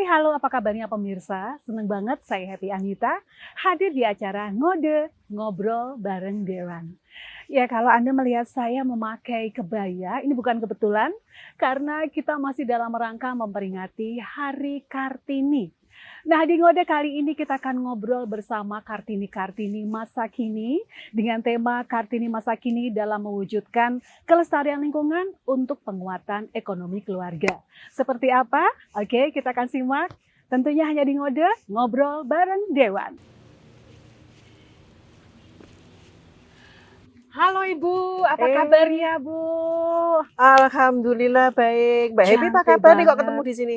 halo apa kabarnya pemirsa? Seneng banget saya Happy Anita hadir di acara Ngode Ngobrol bareng Dewan. Ya kalau Anda melihat saya memakai kebaya, ini bukan kebetulan karena kita masih dalam rangka memperingati Hari Kartini. Nah di Ngode kali ini kita akan ngobrol bersama Kartini-Kartini masa kini dengan tema Kartini masa kini dalam mewujudkan kelestarian lingkungan untuk penguatan ekonomi keluarga. Seperti apa? Oke, kita akan simak. Tentunya hanya di Ngode Ngobrol bareng Dewan. Halo Ibu, apa kabarnya Bu? Alhamdulillah baik. Mbak Happy apa Cantik kabar nih kok banget. ketemu di sini?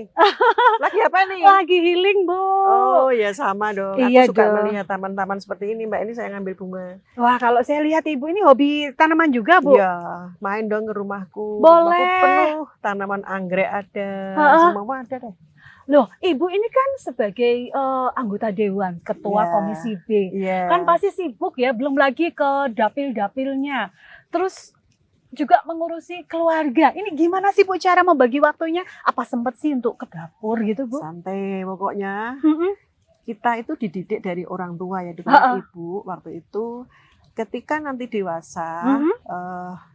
Lagi apa nih? Lagi healing Bu. Oh ya sama dong. Iya Aku suka dong. melihat taman-taman seperti ini. Mbak, ini saya ngambil bunga. Wah kalau saya lihat Ibu ini hobi tanaman juga Bu. Iya, main dong ke rumahku. Boleh. Rumahku penuh tanaman anggrek ada. Ha-ha. Semua ada deh. Loh Ibu ini kan sebagai anggota Dewan, Ketua Iya. Komisi B. Iya. Kan pasti sibuk ya, belum lagi ke dapil-dapilnya. Terus juga mengurusi keluarga. Ini gimana sih Bu cara membagi waktunya? Apa sempet sih untuk ke dapur gitu Bu? Santai pokoknya. Mm-mm. Kita itu dididik dari orang tua ya, dengan Ha-ha. ibu waktu itu. Ketika nanti dewasa, Mhm.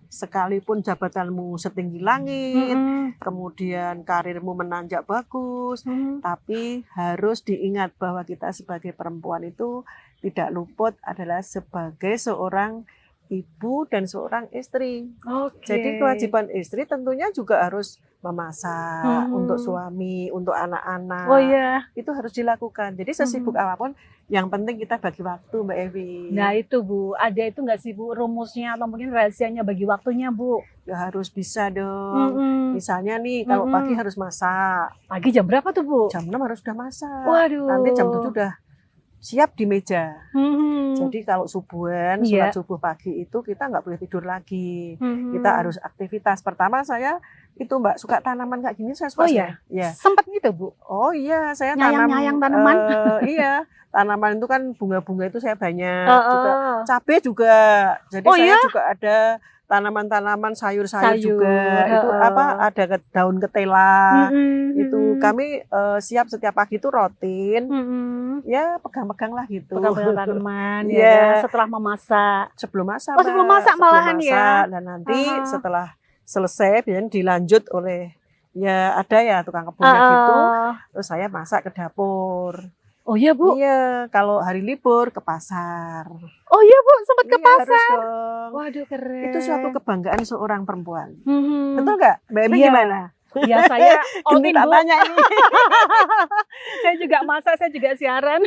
sekalipun jabatanmu setinggi langit, Mm-mm. kemudian karirmu menanjak bagus, Mhm. tapi harus diingat bahwa kita sebagai perempuan itu tidak luput adalah sebagai seorang ibu dan seorang istri. Oke. Jadi kewajiban istri tentunya juga harus memasak untuk Mhm. suami, untuk anak-anak. Oh iya. Itu harus dilakukan. Jadi sesibuk apapun, yang penting kita bagi waktu, Mbak Evi. Nah itu Bu, ada itu nggak sih Bu rumusnya atau mungkin rahasianya bagi waktunya Bu? Ya harus bisa dong. Mm-mm. Misalnya nih, kalau pagi Mm-mm. harus masak, Pagi jam berapa tuh Bu? jam 6 harus sudah masak. Waduh. Nanti jam 7 udah siap di meja. Mhm. Jadi kalau subuhan, Iya. sholat subuh pagi itu kita nggak boleh tidur lagi. Mhm. Kita harus aktivitas. Pertama saya itu Mbak suka tanaman kayak gini, saya suka. Oh iya? Ya. Sempat gitu Bu? Oh iya, saya Nyayang-nyayang tanaman? Iya, tanaman itu kan bunga-bunga itu saya banyak. Juga Heeh. cabai juga. Jadi Oh saya iya? juga ada tanaman-tanaman sayur-sayur Sayur, juga. Itu heeh. apa? Ada daun ketela. Mhm, Itu mhm. kami siap setiap pagi itu rutin. Mhm. Ya pegang-pegang lah gitu. Pegang-pegang tanaman ya Iya. kan, setelah memasak. Sebelum masak, Oh, sebelum Mbak. masak malahan ya? masak. Dan nanti Aha. setelah selesai biasanya dilanjut oleh ya ada ya tukang kebunnya gitu. Heeh. Terus saya masak ke dapur. Oh iya Bu? Iya, kalau hari libur ke pasar. Oh iya Bu, sempat ke Iya, harus pasar? dong. Waduh keren. Itu suatu kebanggaan seorang perempuan. Mhm. Betul nggak? Mbak Emi Iya. gimana? Ya saya all Gini in tak Bu. tanya ini. Saya juga masak, saya juga siaran.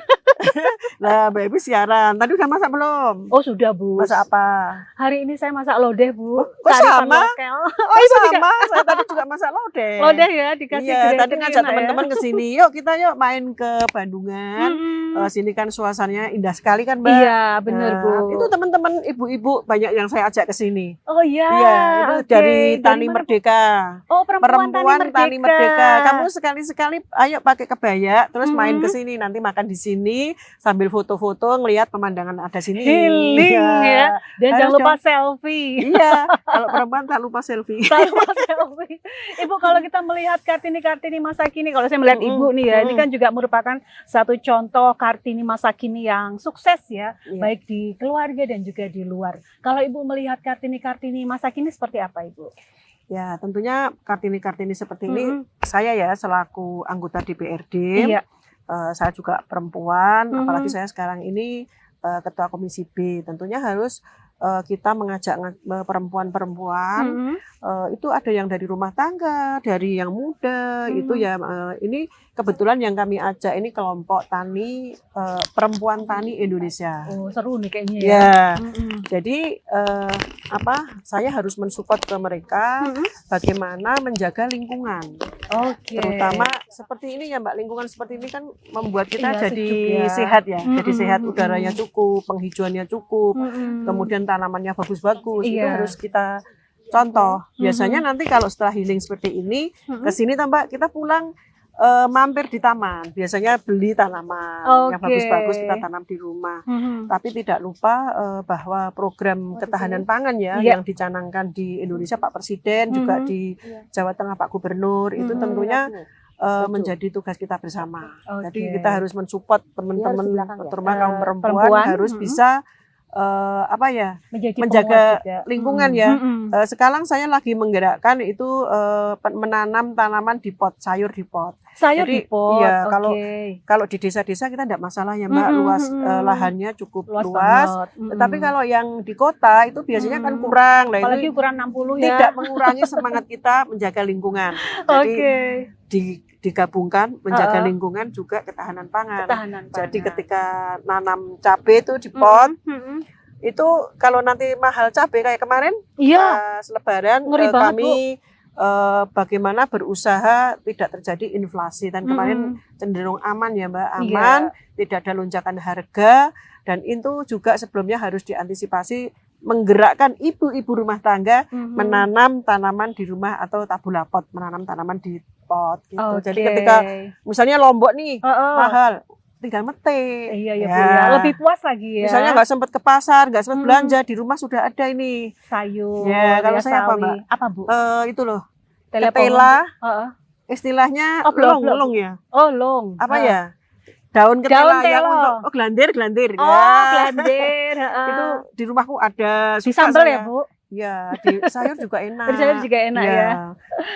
Lah, Mbak Emi siaran. Tadi udah masak belum? Oh sudah Bu. Masak apa? Hari ini saya masak lodeh Bu. Kok Kearifan sama? lokal. Oh, Ibu juga sama. Saya tadi juga masak lodeh. lodeh ya dikasih Iya, tadi grading ngajak enak ya. teman-teman ke sini. Yuk kita yuk main ke Bandungan. Mhm. Sini kan suasananya indah sekali kan, Mbak? Iya bener Nah, Bu. itu teman-teman ibu-ibu banyak yang saya ajak ke sini. Oh iya. Iya, itu oke. dari Tani mana, Bu? Merdeka. Oh perempuan Tani Merdeka. Kamu sekali-sekali ayo pakai kebaya terus main Mhm. ke sini, nanti makan di sini sambil foto-foto ngelihat pemandangan ada sini. Healing ya. Dan Harus jangan lupa dong. selfie. Iya, kalau perempuan tak lupa selfie. Jangan lupa selfie. Ibu kalau kita melihat Kartini-Kartini masa kini, kalau saya melihat Mm-mm, Ibu nih ya, ini mm-mm. kan juga merupakan satu contoh Kartini masa kini yang sukses ya, Iya. baik di keluarga dan juga di luar. Kalau Ibu melihat Kartini-Kartini masa kini seperti apa Ibu? Ya, tentunya Kartini-Kartini seperti ini Mm-mm. saya ya selaku anggota DPRD, Iya. saya juga perempuan, Mhm. apalagi saya sekarang ini Ketua Komisi B. Tentunya harus kita mengajak perempuan-perempuan, Mhm. itu ada yang dari rumah tangga, dari yang muda, itu Mhm. ya ini kebetulan yang kami ajak ini kelompok tani perempuan tani Indonesia. Oh seru nih kayaknya ya. Ya, Mhm. jadi saya harus mensupport ke mereka Mhm. bagaimana menjaga lingkungan. Oke. Terutama seperti ini ya Mbak, lingkungan seperti ini kan membuat kita Iya, jadi sejuk ya. sehat ya. Jadi Mm-mm, sehat, mm-mm. udaranya cukup, penghijauannya cukup, Mhm. kemudian tanamannya bagus-bagus. Itu Iya. harus kita contoh. Biasanya Mhm. nanti kalau setelah healing seperti ini, Mhm. ke sini Mbak, kita pulang mampir di taman. Biasanya beli tanaman yang Oke. bagus-bagus kita tanam di rumah. Mhm. Tapi tidak lupa bahwa program ketahanan pangan ya Iya. yang dicanangkan di Indonesia Pak Presiden juga Mhm. di Iya. Jawa Tengah Pak Gubernur itu Mhm. tentunya Betul. menjadi tugas kita bersama. Oke. Jadi kita harus mensupport teman-teman, Dia harus di belakang ya? terutama kaum perempuan Perempuan, harus bisa menjadi menjaga penguat juga. lingkungan ya. Mm-mm. Sekarang saya lagi menggerakkan itu menanam tanaman di pot, sayur di pot. Sayur Jadi, di pot. iya, Oke. Kalau di desa-desa kita tidak masalah ya Mbak, Mm-mm, luas mm-mm. lahannya cukup luas. Banget. Mm-mm. Tetapi kalau yang di kota itu biasanya kan kurang. Nah, apalagi itu ukuran 60 ya. tidak mengurangi semangat kita menjaga lingkungan. Jadi digabungkan menjaga lingkungan juga ketahanan pangan. Jadi ketika nanam cabai itu di pot, itu kalau nanti mahal cabai kayak kemarin pas Lebaran kami bagaimana berusaha tidak terjadi inflasi, dan kemarin cenderung aman ya Mbak, aman, tidak ada lonjakan harga, dan itu juga sebelumnya harus diantisipasi menggerakkan ibu-ibu rumah tangga menanam tanaman di rumah atau tabula pot, menanam tanaman di pot gitu. Jadi ketika misalnya lombok nih mahal, tinggal metik. Iya ya, Bu ya. Lebih puas lagi ya. Misalnya nggak sempat ke pasar, nggak sempat belanja, di rumah sudah ada ini sayur. Ya, kalau saya apa Mbak? Apa Bu? Itu loh. Ketela. Istilahnya long ya. Oh, long. Apa ya? Daun ketela yang untuk gelandir ya. Gelandir. Itu di rumahku ada. Di sambal ya, Bu? Ya, di sayur juga enak. Di sayur juga enak ya.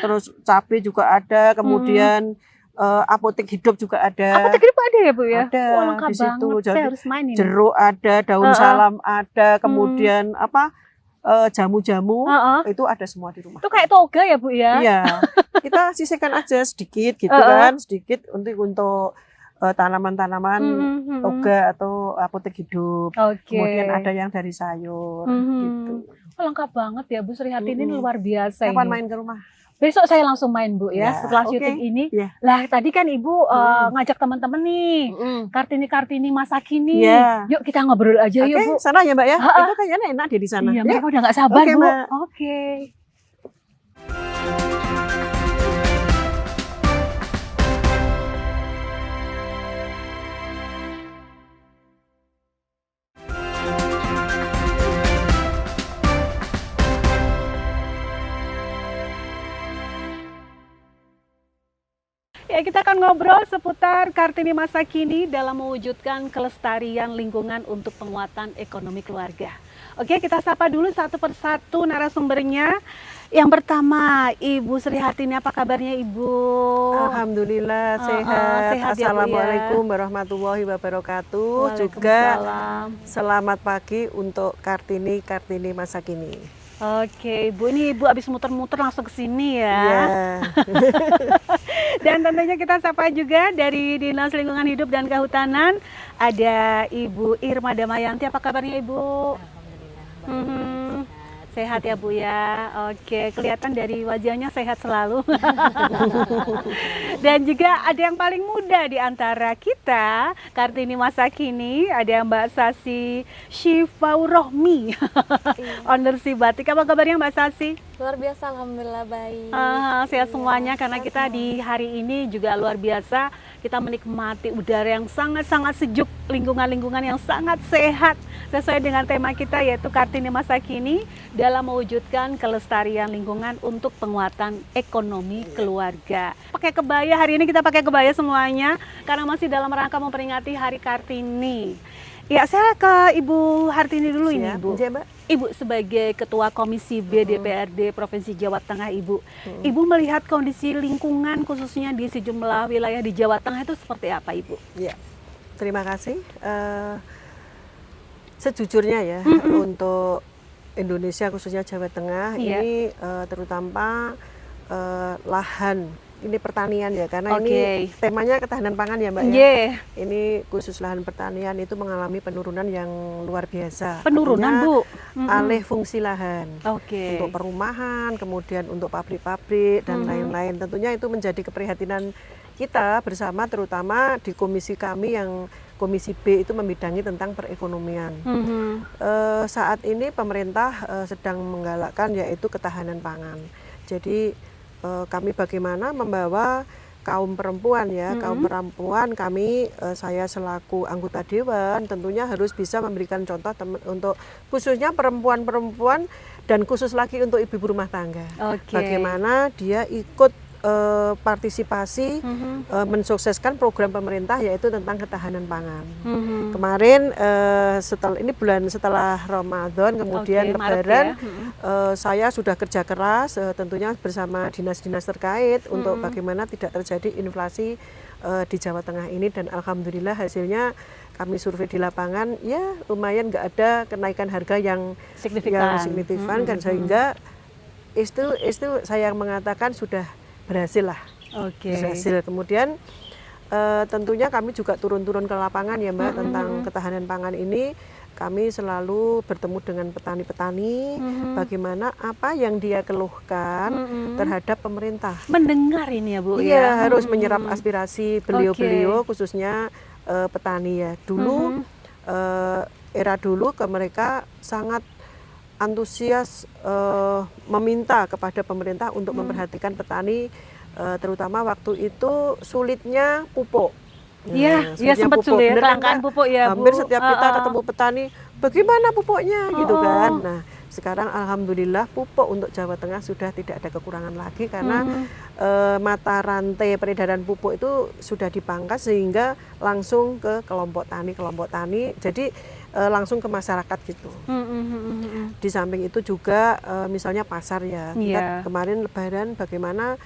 Terus cabai juga ada, kemudian apotek hidup juga ada. Apotek hidup ada ya Bu ya? Ada lengkap di situ. banget. Saya harus main ini. Jeruk ada, daun salam ada, kemudian jamu-jamu itu ada semua di rumah. Itu kayak toga ya Bu ya? Iya. Kita sisihkan aja sedikit gitu kan, sedikit untuk tanaman-tanaman toga atau apotek hidup. Kemudian ada yang dari sayur gitu. Lengkap banget ya Bu Sri Hartini, ini luar biasa. Kapan main ke rumah? Besok saya langsung main Bu ya, setelah syuting ini. Lah tadi kan Ibu ngajak teman-teman nih, Kartini masa kini. Yuk kita ngobrol aja yuk Bu. Sana ya Mbak ya. Itu kayaknya enak dia di sana. Iya, mereka udah nggak sabar Bu. Oke. Ya, kita akan ngobrol seputar Kartini masa kini dalam mewujudkan kelestarian lingkungan untuk penguatan ekonomi keluarga. Oke, kita sapa dulu satu persatu narasumbernya. Yang pertama, Ibu Sri Hartini, apa kabarnya Ibu? Alhamdulillah sehat. Assalamualaikum warahmatullahi wabarakatuh. Juga selamat pagi untuk Kartini masa kini. Oke, Ibu, ini Ibu habis muter-muter langsung ke sini ya. Dan tentunya kita sapa juga dari Dinas Lingkungan Hidup dan Kehutanan, ada Ibu Irma Damayanti. Apa kabarnya Ibu? Alhamdulillah. Sehat ya Bu ya. Oke, kelihatan dari wajahnya sehat selalu. Dan juga ada yang paling muda di antara kita, Kartini masa kini, ada Mbak Sasi Syifaurohmi, owner Si Batik. Apa kabarnya Mbak Sasi? Luar biasa, alhamdulillah baik. Sehat semuanya, karena kita di hari ini juga luar biasa. Kita menikmati udara yang sangat-sangat sejuk, lingkungan-lingkungan yang sangat sehat, sesuai dengan tema kita yaitu Kartini masa kini dalam mewujudkan kelestarian lingkungan untuk penguatan ekonomi keluarga. Pakai kebaya, hari ini kita pakai kebaya semuanya karena masih dalam rangka memperingati Hari Kartini. Ya, saya ke Ibu Hartini dulu. Siap, ini Ibu. Ibu sebagai Ketua Komisi B DPRD Provinsi Jawa Tengah, Ibu melihat kondisi lingkungan khususnya di sejumlah wilayah di Jawa Tengah itu seperti apa Ibu? Ya, terima kasih. Sejujurnya ya, untuk Indonesia khususnya Jawa Tengah ini terutama lahan, ini pertanian ya, karena ini temanya ketahanan pangan ya Mbak ya. Ini khusus lahan pertanian itu mengalami penurunan yang luar biasa. Penurunan Bu? Alih fungsi lahan untuk perumahan, kemudian untuk pabrik-pabrik dan lain-lain. Tentunya itu menjadi keprihatinan kita bersama, terutama di komisi kami yang Komisi B itu membidangi tentang perekonomian. Saat ini pemerintah sedang menggalakkan yaitu ketahanan pangan. Jadi kami bagaimana membawa kaum perempuan ya, kaum perempuan kami, saya selaku anggota dewan tentunya harus bisa memberikan contoh untuk khususnya perempuan-perempuan dan khusus lagi untuk ibu-ibu rumah tangga. Bagaimana dia ikut partisipasi mensukseskan program pemerintah yaitu tentang ketahanan pangan. Kemarin setelah Ramadan kemudian Lebaran, saya sudah kerja keras tentunya bersama dinas-dinas terkait untuk bagaimana tidak terjadi inflasi di Jawa Tengah ini, dan alhamdulillah hasilnya kami survei di lapangan ya lumayan nggak ada kenaikan harga yang signifikan kan, sehingga itu saya mengatakan sudah berhasil lah. Berhasil. Kemudian tentunya kami juga turun-turun ke lapangan ya Mbak, tentang ketahanan pangan ini. Kami selalu bertemu dengan petani-petani, bagaimana apa yang dia keluhkan terhadap pemerintah. Mendengar ini ya Bu? Iya, harus menyerap aspirasi beliau-beliau, khususnya petani ya. Dulu, era dulu mereka sangat antusias meminta kepada pemerintah untuk memperhatikan petani, terutama waktu itu sulitnya pupuk. Iya, sempat sulit ya, kelangkaan pupuk ya Bu. Hampir setiap kita ketemu petani, bagaimana pupuknya gitu kan. Nah, sekarang alhamdulillah pupuk untuk Jawa Tengah sudah tidak ada kekurangan lagi, karena mata rantai peredaran pupuk itu sudah dipangkas sehingga langsung ke kelompok tani, jadi langsung ke masyarakat gitu. Di samping itu juga misalnya pasar ya, kita kemarin Lebaran bagaimana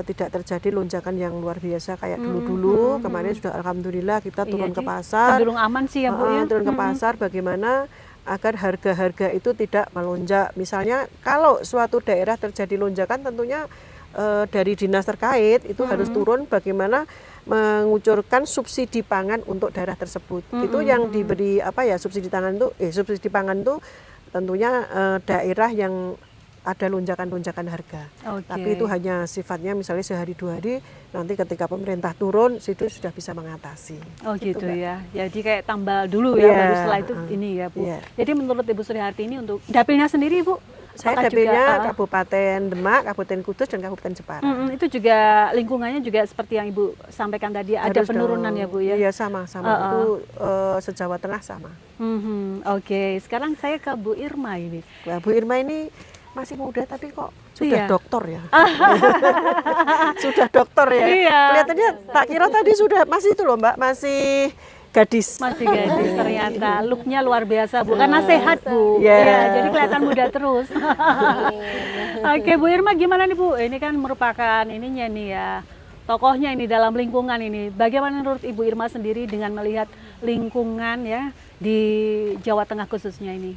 tidak terjadi lonjakan yang luar biasa kayak dulu-dulu. Kemarin sudah alhamdulillah kita turun ke pasar. Cenderung aman sih ya Bu ya. Turun ke pasar bagaimana agar harga-harga itu tidak melonjak. Misalnya kalau suatu daerah terjadi lonjakan, tentunya dari dinas terkait itu harus turun bagaimana mengucurkan subsidi pangan untuk daerah tersebut. Itu yang diberi subsidi pangan itu tentunya daerah yang ada lonjakan-lonjakan harga. Tapi itu hanya sifatnya misalnya sehari 2 hari, nanti ketika pemerintah turun situ sudah bisa mengatasi. Gitu ya. Jadi kayak tambal dulu ya, baru setelah itu ini ya Bu. Jadi menurut Ibu Suryharti ini untuk dapilnya sendiri Bu? Saya dapilnya Kabupaten Demak, Kabupaten Kudus, dan Kabupaten Jepara. Itu juga lingkungannya juga seperti yang Ibu sampaikan tadi, ada penurunan ya Bu ya? Iya, sama. Itu se-Jawa Tengah sama. Sekarang saya ke Bu Irma ini. Bu Irma ini masih muda tapi kok sudah doktor ya. Sudah doktor ya. Kelihatannya tak kira tadi sudah masih itu loh Mbak, masih gadis. Masih gadis ternyata. Looknya luar biasa Bu, karena sehat Bu. Jadi kelihatan muda terus. Bu Irma, gimana nih Bu? Ini kan merupakan ininya nih ya, tokohnya ini dalam lingkungan ini. Bagaimana menurut Ibu Irma sendiri dengan melihat lingkungan ya di Jawa Tengah khususnya ini?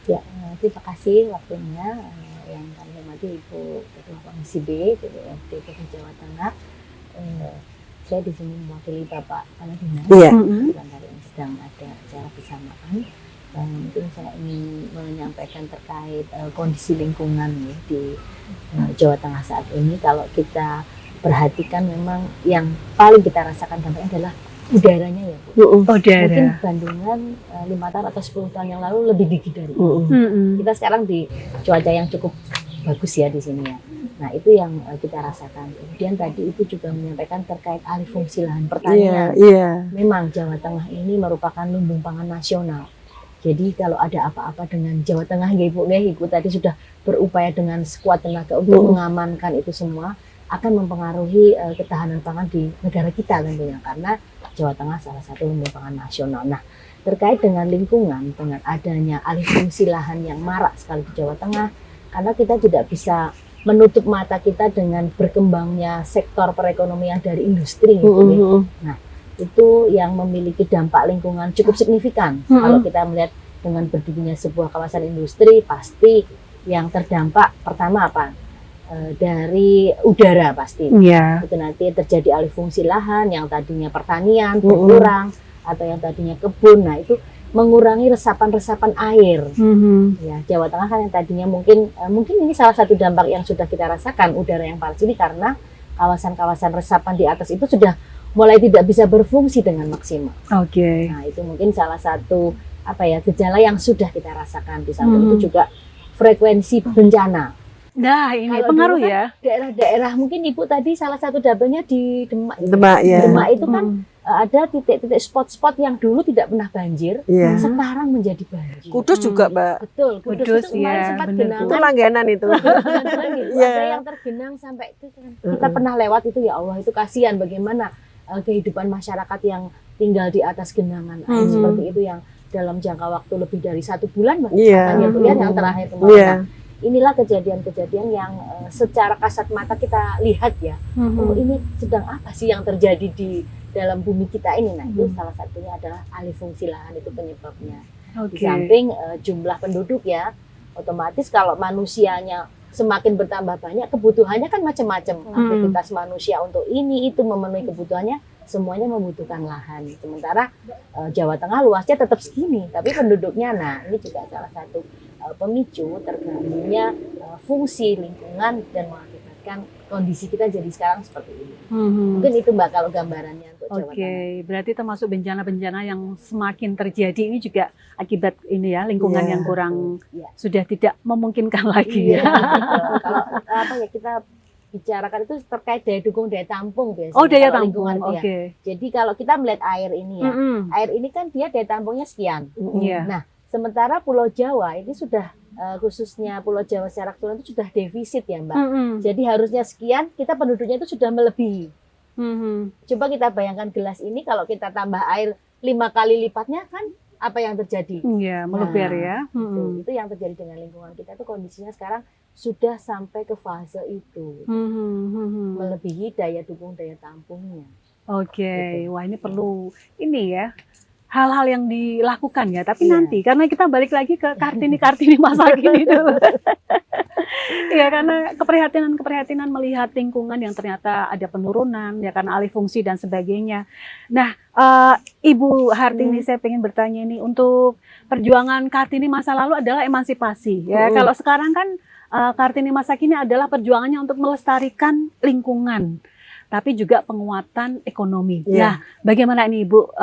Ya, terima kasih waktunya yang kami hormati Ibu Ketua Komisi B DPRD Jawa Tengah. Saya di sini mewakili Bapak Kepala Dinas. Kebetulan hari ini sedang ada acara bersamaan. Dan mungkin saya ingin menyampaikan terkait kondisi lingkungan ya, di Jawa Tengah saat ini. Kalau kita perhatikan, memang yang paling kita rasakan dampaknya adalah udaranya ya Bu. Mungkin Bandungan 5 tahun atau 10 tahun yang lalu lebih dingin dari ini. Kita sekarang di cuaca yang cukup bagus ya di sini ya. Nah, itu yang kita rasakan. Kemudian tadi Ibu juga menyampaikan terkait alih fungsi lahan pertanian. Memang Jawa Tengah ini merupakan lumbung pangan nasional. Jadi kalau ada apa-apa dengan Jawa Tengah ya Ibu tadi sudah berupaya dengan sekuat tenaga untuk mengamankan itu semua, akan mempengaruhi ketahanan pangan di negara kita tentunya, karena Jawa Tengah salah satu lumbung pangan nasional. Nah, terkait dengan lingkungan, dengan adanya alih fungsi lahan yang marak sekali di Jawa Tengah, karena kita tidak bisa menutup mata kita dengan berkembangnya sektor perekonomian dari industri. Nah, itu yang memiliki dampak lingkungan cukup signifikan. Kalau kita melihat dengan berdirinya sebuah kawasan industri, pasti yang terdampak pertama apa? Dari udara pasti. Itu nanti terjadi alih fungsi lahan yang tadinya pertanian berkurang atau yang tadinya kebun. Nah, itu mengurangi resapan-resapan air. Ya, Jawa Tengah kan yang tadinya mungkin ini salah satu dampak yang sudah kita rasakan, udara yang panas ini, karena kawasan-kawasan resapan di atas itu sudah mulai tidak bisa berfungsi dengan maksimal. Nah, itu mungkin salah satu gejala yang sudah kita rasakan. Di samping itu juga frekuensi bencana. Nah, ini pengaruh ya. Daerah-daerah mungkin Ibu tadi salah satu dapilnya di Demak. Demak ya. Demak itu kan ada titik-titik spot-spot yang dulu tidak pernah banjir, sekarang menjadi banjir. Kudus juga, Mbak. Betul, Kudus itu kemarin ya, sempat bener. genangan. Itu langganan itu. Ada yang tergenang sampai itu kan. Kita pernah lewat itu, ya Allah, itu kasihan bagaimana kehidupan masyarakat yang tinggal di atas genangan air seperti itu yang dalam jangka waktu lebih dari 1 bulan bahkan yang terakhir kemarin. Inilah kejadian-kejadian yang secara kasat mata kita lihat ya. Oh, ini sedang apa sih yang terjadi di dalam bumi kita ini? Nah, itu salah satunya adalah alih fungsi lahan, itu penyebabnya. Di samping jumlah penduduk ya, otomatis kalau manusianya semakin bertambah banyak, kebutuhannya kan macam-macam. Aktivitas manusia untuk ini itu memenuhi kebutuhannya, semuanya membutuhkan lahan. Sementara Jawa Tengah luasnya tetap segini, tapi penduduknya, nah ini juga salah satu pemicu terganggunya fungsi lingkungan dan mengakibatkan kondisi kita jadi sekarang seperti ini. Mungkin itu Mbak kalau gambarannya untuk Jawa Tengah. Berarti termasuk bencana-bencana yang semakin terjadi ini juga akibat ini ya, lingkungan yang kurang sudah tidak memungkinkan lagi ya. Kalau apa ya, kita bicarakan itu terkait daya dukung daya tampung biasanya. Oh, daya tampung. Lingkungan Jadi kalau kita melihat air ini ya, air ini kan dia daya tampungnya sekian. Nah, sementara Pulau Jawa ini sudah khususnya Pulau Jawa secara keseluruhan itu sudah defisit ya Mbak. Jadi harusnya sekian, kita penduduknya itu sudah melebihi. Coba kita bayangkan gelas ini kalau kita tambah air 5 kali lipatnya kan apa yang terjadi? Iya, meluber ya. Itu yang terjadi dengan lingkungan kita itu kondisinya sekarang sudah sampai ke fase itu. Melebihi daya dukung daya tampungnya. Wah ini perlu ini ya. Hal-hal yang dilakukan ya, tapi nanti karena kita balik lagi ke Kartini masa kini dulu. Ya, karena keprihatinan melihat lingkungan yang ternyata ada penurunan, ya karena alih fungsi dan sebagainya. Nah, Ibu Hartini, saya pengen bertanya ini, untuk perjuangan Kartini masa lalu adalah emansipasi. Ya, kalau sekarang kan Kartini masa kini adalah perjuangannya untuk melestarikan lingkungan, tapi juga penguatan ekonomi. Nah, bagaimana ini Ibu,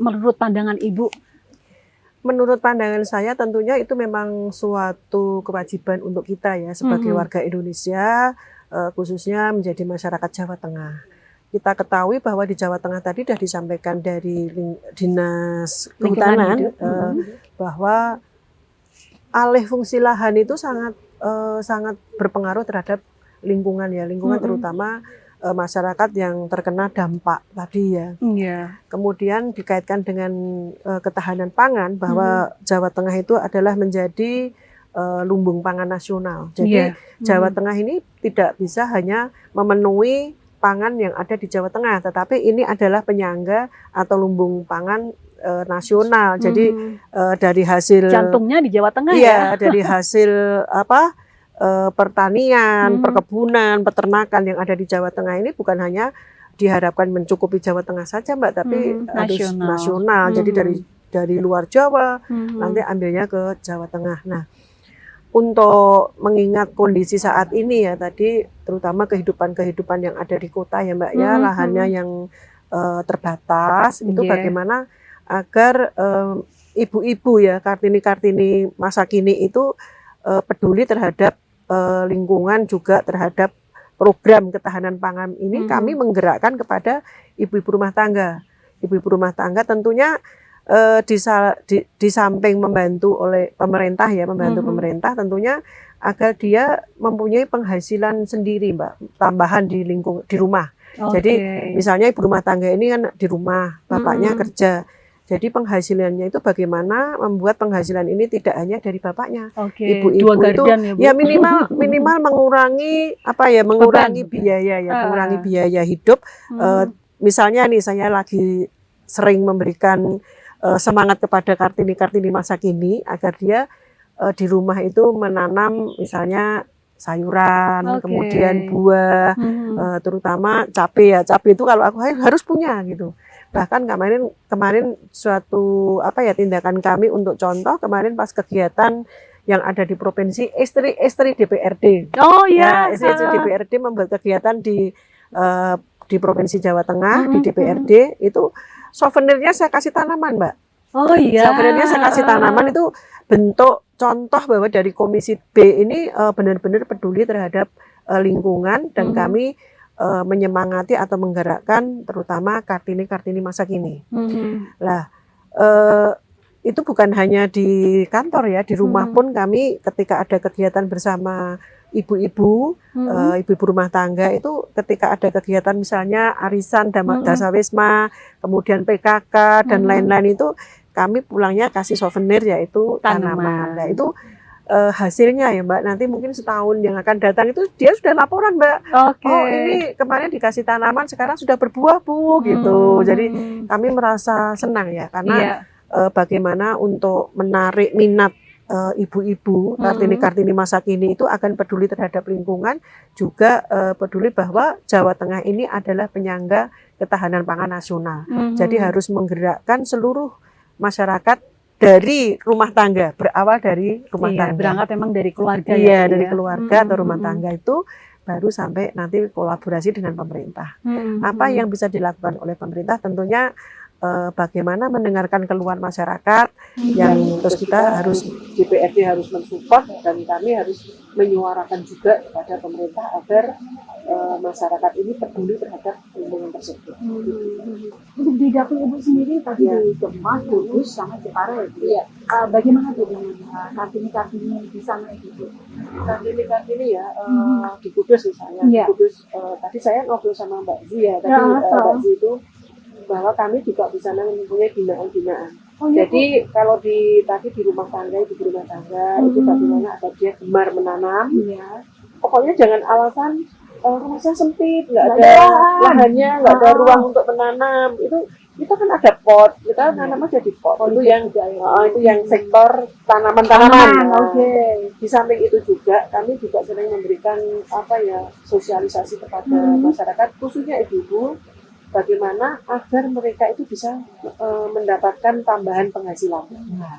menurut pandangan Ibu? Menurut pandangan saya tentunya itu memang suatu kewajiban untuk kita ya sebagai warga Indonesia, khususnya menjadi masyarakat Jawa Tengah. Kita ketahui bahwa di Jawa Tengah tadi sudah disampaikan dari Dinas Kehutanan bahwa alih fungsi lahan itu sangat berpengaruh terhadap lingkungan ya, lingkungan terutama masyarakat yang terkena dampak tadi ya. Kemudian dikaitkan dengan ketahanan pangan bahwa Jawa Tengah itu adalah menjadi lumbung pangan nasional. Jadi Jawa Tengah ini tidak bisa hanya memenuhi pangan yang ada di Jawa Tengah, tetapi ini adalah penyangga atau lumbung pangan nasional. Jadi dari hasil jantungnya di Jawa Tengah dari hasil pertanian, perkebunan, peternakan yang ada di Jawa Tengah ini bukan hanya diharapkan mencukupi Jawa Tengah saja Mbak, tapi harus nasional. Jadi dari luar Jawa nanti ambilnya ke Jawa Tengah. Nah, untuk mengingat kondisi saat ini ya tadi, terutama kehidupan yang ada di kota ya Mbak ya, lahannya yang terbatas, itu bagaimana agar ibu-ibu ya Kartini masa kini itu peduli terhadap lingkungan, juga terhadap program ketahanan pangan ini. Kami menggerakkan kepada ibu-ibu rumah tangga. Ibu-ibu rumah tangga tentunya di samping membantu oleh pemerintah ya, pemerintah tentunya agar dia mempunyai penghasilan sendiri Mbak, tambahan di rumah. Jadi misalnya ibu rumah tangga ini kan di rumah, bapaknya kerja. Jadi penghasilannya itu bagaimana membuat penghasilan ini tidak hanya dari bapaknya. Ibu-ibu itu ya minimal mengurangi biaya hidup. Misalnya nih saya lagi sering memberikan semangat kepada Kartini masa kini agar dia di rumah itu menanam misalnya sayuran, kemudian buah, terutama cabai itu kalau aku harus punya gitu. Bahkan kemarin suatu tindakan kami untuk contoh, kemarin pas kegiatan yang ada di provinsi, istri DPRD. Istri DPRD membuat kegiatan di provinsi Jawa Tengah, di DPRD itu souvenirnya saya kasih tanaman Mbak. Souvenirnya saya kasih tanaman, itu bentuk contoh bahwa dari Komisi B ini benar-benar peduli terhadap lingkungan, dan kami menyemangati atau menggerakkan terutama Kartini-Kartini masa kini. Lah, itu bukan hanya di kantor ya, di rumah pun kami ketika ada kegiatan bersama ibu-ibu, ibu-ibu rumah tangga itu ketika ada kegiatan misalnya arisan, dasawisma, kemudian PKK dan lain-lain itu kami pulangnya kasih souvenir yaitu tanaman. Nah, itu hasilnya ya Mbak, nanti mungkin setahun yang akan datang itu dia sudah laporan Mbak. Oh ini kemarin dikasih tanaman sekarang sudah berbuah Bu gitu. Jadi kami merasa senang ya karena bagaimana untuk menarik minat ibu-ibu Kartini-Kartini masa kini itu akan peduli terhadap lingkungan, juga peduli bahwa Jawa Tengah ini adalah penyangga ketahanan pangan nasional. Jadi harus menggerakkan seluruh masyarakat dari rumah tangga, berawal dari rumah tangga. Berangkat memang dari keluarga ya. Iya, dari keluarga atau rumah tangga itu baru sampai nanti kolaborasi dengan pemerintah. Apa yang bisa dilakukan oleh pemerintah? Tentunya bagaimana mendengarkan keluhan masyarakat yang terus kita harus DPRD harus mensupport dan kami harus menyuarakan juga kepada pemerintah agar masyarakat ini peduli terhadap lingkungan tersebut. Untuk di dapur Ibu sendiri tadi di Demak, Kudus, sama Jepara ya. Bagaimana tuh dengan Kartini-Kartini di sana Ibu? Kartini ya di Kudus misalnya. Di Kudus tadi saya ngobrol sama Mbak Zi ya. Tadi Mbak Zi itu bahwa kami juga di sana mempunyai binaan-binaan. Jadi kalau tadi di rumah tangga, ibu rumah tangga itu bagaimana agar dia gemar menanam. Pokoknya jangan alasan rumah saya sempit, nggak ada lahannya, nggak ada ruang untuk menanam. Itu kita kan ada pot, kita nanam aja di pot. Itu yang sektor tanaman-tanaman. Di samping itu juga kami juga sering memberikan sosialisasi kepada masyarakat, khususnya ibu-ibu, bagaimana agar mereka itu bisa mendapatkan tambahan penghasilan.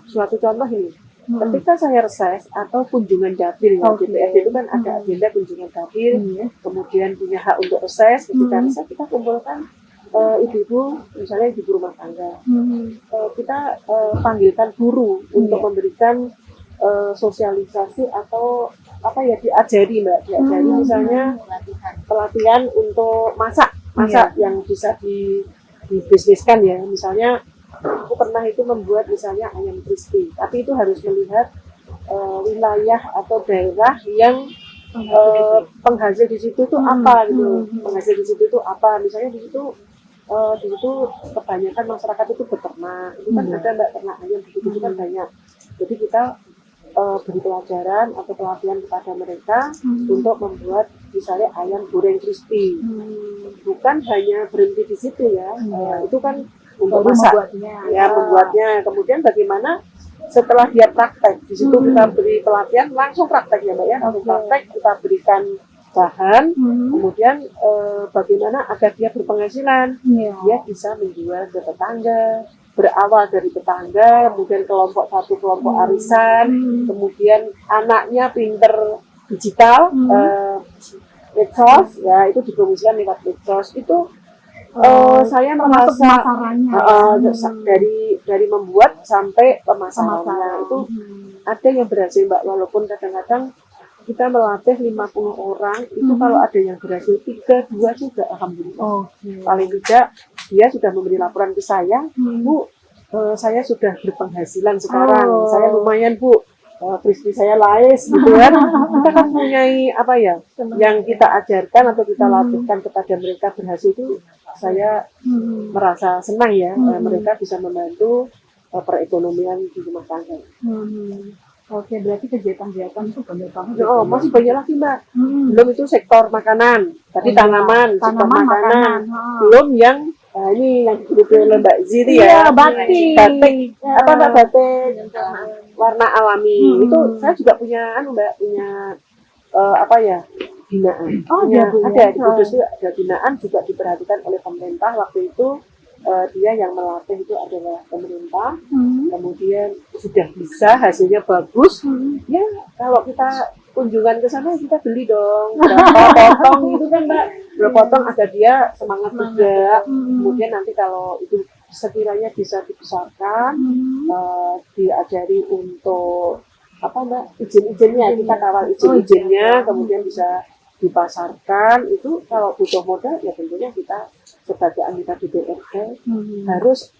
Suatu contoh ini, ketika saya reses atau kunjungan dapil, DPRD itu kan ada agenda kunjungan dapil, kemudian punya hak untuk reses. Ketika reses kita kumpulkan ibu-ibu, misalnya ibu rumah tangga, kita panggilkan guru untuk memberikan sosialisasi atau diajari misalnya pelatihan untuk masak yang bisa dibisniskan ya. Misalnya aku pernah itu membuat misalnya ayam crispy, tapi itu harus melihat wilayah atau daerah yang penghasil di situ tuh apa gitu. Penghasil di situ tuh apa? Misalnya di situ kebanyakan masyarakat itu beternak. Itu kan ada Mbak ternak ayam di situ kan banyak. Jadi kita beri pelajaran atau pelatihan kepada mereka untuk membuat misalnya ayam goreng crispy. Bukan hanya berhenti di situ ya, itu kan untuk masak, membuatnya. Kemudian bagaimana setelah dia praktek, di situ kita beri pelatihan langsung praktek ya Mbak ya, langsung praktek kita berikan bahan, kemudian bagaimana agar dia berpenghasilan, dia bisa menjual ke tetangga. Berawal dari tetangga, kemudian kelompok arisan, kemudian anaknya pinter digital, medsos, ya itu dipromosikan lewat medsos. Itu saya merasa dari membuat sampai pemasarannya itu ada yang berhasil Mbak, walaupun kadang-kadang kita melatih 50 orang, itu kalau ada yang berhasil 3-2 juga alhamdulillah. Paling tidak dia sudah memberi laporan ke saya, Bu, saya sudah berpenghasilan sekarang, saya lumayan Bu, crispy saya laris gitu kan. Kita kan mempunyai yang kita ajarkan atau kita latihkan kepada mereka berhasil itu, saya merasa senang ya, mereka bisa membantu perekonomian di rumah tangga. Oke, berarti kegiatan-kegiatan itu banyak banget. Masih banyak lagi Mbak. Belum itu sektor makanan, tadi tanaman, sektor makanan. Belum yang ini yang diberi oleh Mbak Ziri ya. Batik. Batik warna alami. Itu saya juga punya Mbak, punya binaan. Ada di Kudus itu ada binaan, juga diperhatikan oleh pemerintah waktu itu. Dia yang melatih itu adalah pemerintah, kemudian sudah bisa, hasilnya bagus, ya kalau kita kunjungan ke sana kita beli dong, berapa potong gitu kan Mbak, berapa potong agar dia semangat juga, kemudian nanti kalau itu sekiranya bisa dibesarkan, diajari untuk Mbak, izin-izinnya, kita kawal izin-izinnya, kemudian bisa dipasarkan itu kalau butuh modal ya tentunya kita sebagai anggota DPRD harus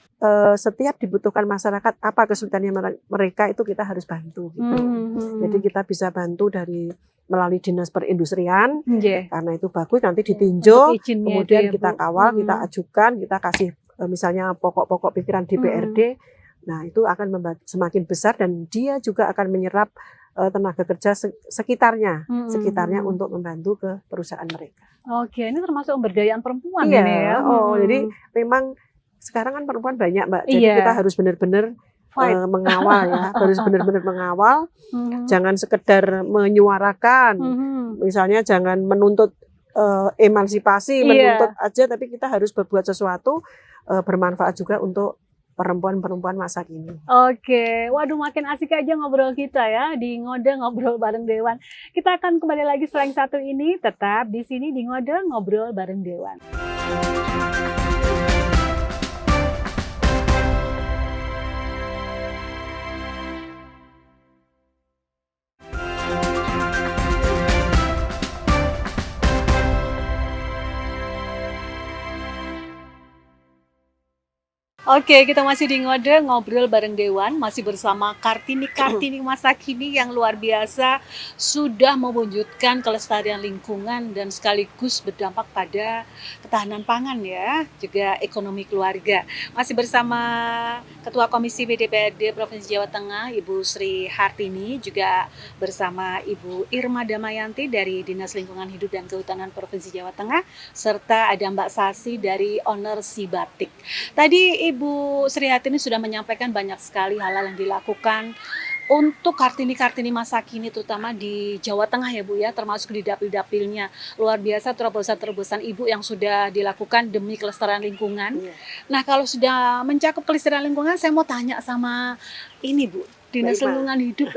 setiap dibutuhkan masyarakat apa kesulitannya mereka itu kita harus bantu gitu. Jadi kita bisa bantu dari melalui dinas perindustrian karena itu bagus nanti ditinjau kemudian kita kawal kita ajukan kita kasih misalnya pokok-pokok pikiran DPRD. Nah itu akan semakin besar dan dia juga akan menyerap tenaga kerja sekitarnya untuk membantu ke perusahaan mereka. Oke, ini termasuk pemberdayaan perempuan iya, ini ya. Jadi memang sekarang kan perempuan banyak Mbak, jadi kita harus benar-benar mengawal ya, harus benar-benar mengawal, jangan sekedar menyuarakan, misalnya jangan menuntut emansipasi, menuntut aja, tapi kita harus berbuat sesuatu bermanfaat juga untuk perempuan-perempuan masa kini. Oke, waduh makin asik aja ngobrol kita ya di Ngode Ngobrol Bareng Dewan. Kita akan kembali lagi setelah yang satu ini, tetap di sini di Ngode Ngobrol Bareng Dewan. Oke, kita masih di Ngode Ngobrol Bareng Dewan, masih bersama Kartini masa kini yang luar biasa sudah mewujudkan kelestarian lingkungan dan sekaligus berdampak pada ketahanan pangan ya, juga ekonomi keluarga. Masih bersama Ketua Komisi DPRD Provinsi Jawa Tengah, Ibu Sri Hartini, juga bersama Ibu Irma Damayanti dari Dinas Lingkungan Hidup dan Kehutanan Provinsi Jawa Tengah, serta ada Mbak Sasi dari Owner Si Batik. Tadi Ibu Sri Hartini sudah menyampaikan banyak sekali hal-hal yang dilakukan untuk Kartini masa kini terutama di Jawa Tengah ya Bu ya, termasuk di dapil-dapilnya. Luar biasa terobosan-terobosan Ibu yang sudah dilakukan demi kelestarian lingkungan. Nah kalau sudah mencakup kelestarian lingkungan, saya mau tanya sama ini Bu, Dinas Lingkungan Hidup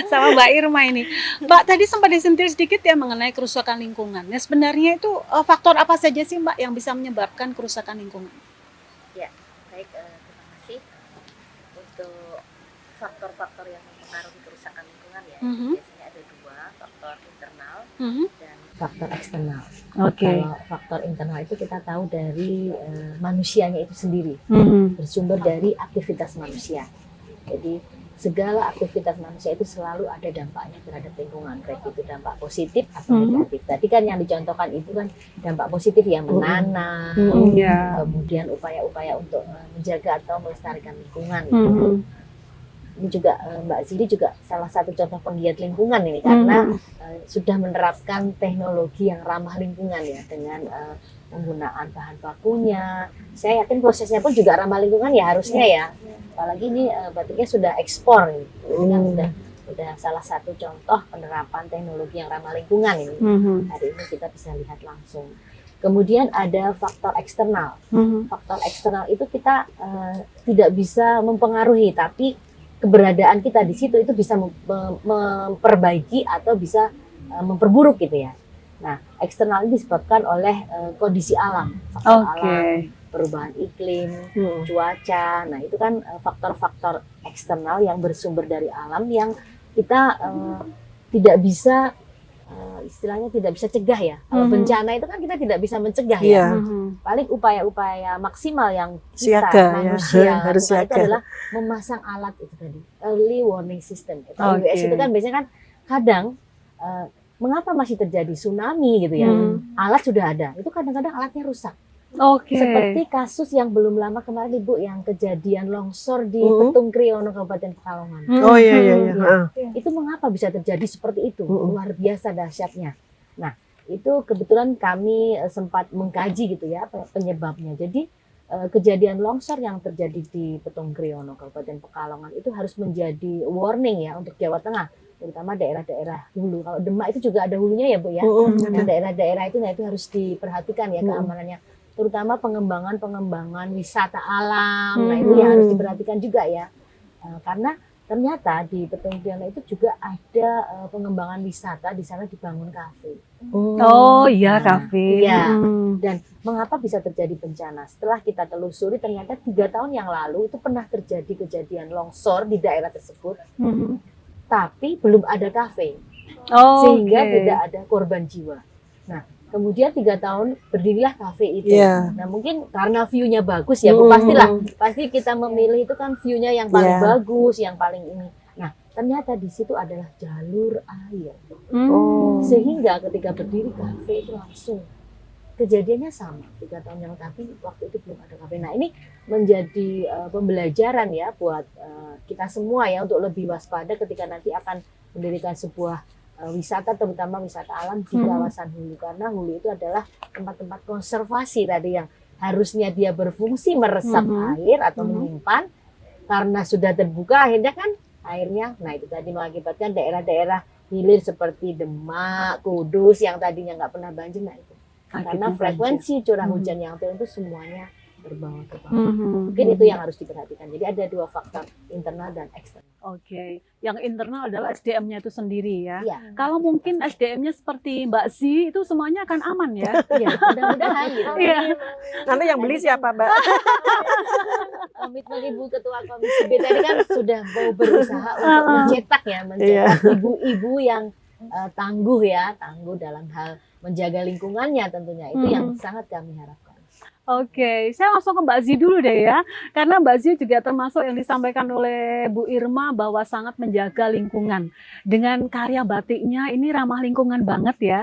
sama Mbak Irma ini. Mbak tadi sempat disentil sedikit ya mengenai kerusakan lingkungan. Nah sebenarnya itu faktor apa saja sih Mbak yang bisa menyebabkan kerusakan lingkungan? Ya, baik, terima kasih untuk faktor-faktor yang mempengaruhi kerusakan lingkungan ya. Biasanya ada dua, faktor internal dan faktor eksternal. Kalau faktor internal itu kita tahu dari manusianya itu sendiri, bersumber dari aktivitas manusia. Jadi segala aktivitas manusia itu selalu ada dampaknya terhadap lingkungan, baik itu dampak positif atau negatif. Tadi kan yang dicontohkan itu kan dampak positif yang menanam, kemudian upaya-upaya untuk menjaga atau melestarikan lingkungan. Ini juga Mbak Zili juga salah satu contoh penggiat lingkungan ini karena sudah menerapkan teknologi yang ramah lingkungan ya dengan penggunaan bahan bakunya. Saya yakin prosesnya pun juga ramah lingkungan ya harusnya ya. Apalagi ini batiknya sudah ekspor ini. Ini kan sudah salah satu contoh penerapan teknologi yang ramah lingkungan ini. Hari ini kita bisa lihat langsung. Kemudian ada faktor eksternal. Faktor eksternal itu kita tidak bisa mempengaruhi, tapi keberadaan kita di situ itu bisa memperbaiki atau bisa memperburuk gitu ya. Nah, eksternal ini disebabkan oleh kondisi alam, faktor alam, perubahan iklim, cuaca. Nah, itu kan faktor-faktor eksternal yang bersumber dari alam yang kita tidak bisa istilahnya tidak bisa cegah ya. Kalau bencana itu kan kita tidak bisa mencegah ya. Paling upaya-upaya maksimal yang kita manusia harus lakukan itu adalah memasang alat itu tadi, early warning system. EWS itu kan biasanya kan kadang mengapa masih terjadi tsunami gitu ya. Alat sudah ada, itu kadang-kadang alatnya rusak. Seperti kasus yang belum lama kemarin Ibu yang kejadian longsor di Petung Kriono Kabupaten Pekalongan. Itu mengapa bisa terjadi seperti itu? Luar biasa dahsyatnya. Nah, itu kebetulan kami sempat mengkaji gitu ya penyebabnya. Jadi kejadian longsor yang terjadi di Petung Kriono Kabupaten Pekalongan itu harus menjadi warning ya untuk Jawa Tengah, terutama daerah-daerah hulu. Kalau Demak itu juga ada hulunya ya Bu ya. Nah, daerah-daerah itu itu harus diperhatikan ya keamanannya. Terutama pengembangan wisata alam, nah itu yang harus diperhatikan juga ya, karena ternyata di Petung Kriono itu juga ada pengembangan wisata, di sana dibangun kafe. Kafe. Iya. Dan mengapa bisa terjadi bencana? Setelah kita telusuri, ternyata 3 tahun yang lalu itu pernah terjadi kejadian longsor di daerah tersebut, tapi belum ada kafe. sehingga tidak ada korban jiwa. Nah, kemudian 3 tahun berdirilah kafe itu. Nah, mungkin karena view-nya bagus ya, Bu, pasti kita memilih itu kan view-nya yang paling bagus, yang paling ini. Nah, ternyata di situ adalah jalur air. Sehingga ketika berdiri kafe itu langsung kejadiannya sama 3 tahun yang, tapi waktu itu belum ada kafe. Nah, ini menjadi pembelajaran ya buat kita semua ya, untuk lebih waspada ketika nanti akan mendirikan sebuah wisata, terutama wisata alam di kawasan hulu, karena hulu itu adalah tempat-tempat konservasi tadi yang harusnya dia berfungsi meresap air atau menyimpan, karena sudah terbuka akhirnya kan airnya, nah itu tadi mengakibatkan daerah-daerah hilir seperti Demak, Kudus yang tadinya nggak pernah banjir. Nah itu karena frekuensi curah hujan yang turun itu semuanya terbawa ke bawah. Mungkin itu yang harus diperhatikan. Jadi ada 2 faktor, internal dan eksternal. Oke, yang internal adalah SDM-nya itu sendiri ya. Kalau mungkin SDM-nya seperti Mbak Zi itu semuanya akan aman ya. Iya, mudah-mudahan gitu. Nanti yang beli siapa, Mbak? Komitmen Ibu Ketua Komisi B tadi kan sudah mau berusaha untuk mencetak ibu-ibu yang tangguh dalam hal menjaga lingkungannya tentunya. Itu yang sangat kami harapkan. Oke, saya langsung ke Mbak Zi dulu deh ya. Karena Mbak Zi juga termasuk yang disampaikan oleh Bu Irma bahwa sangat menjaga lingkungan. Dengan karya batiknya ini ramah lingkungan banget ya.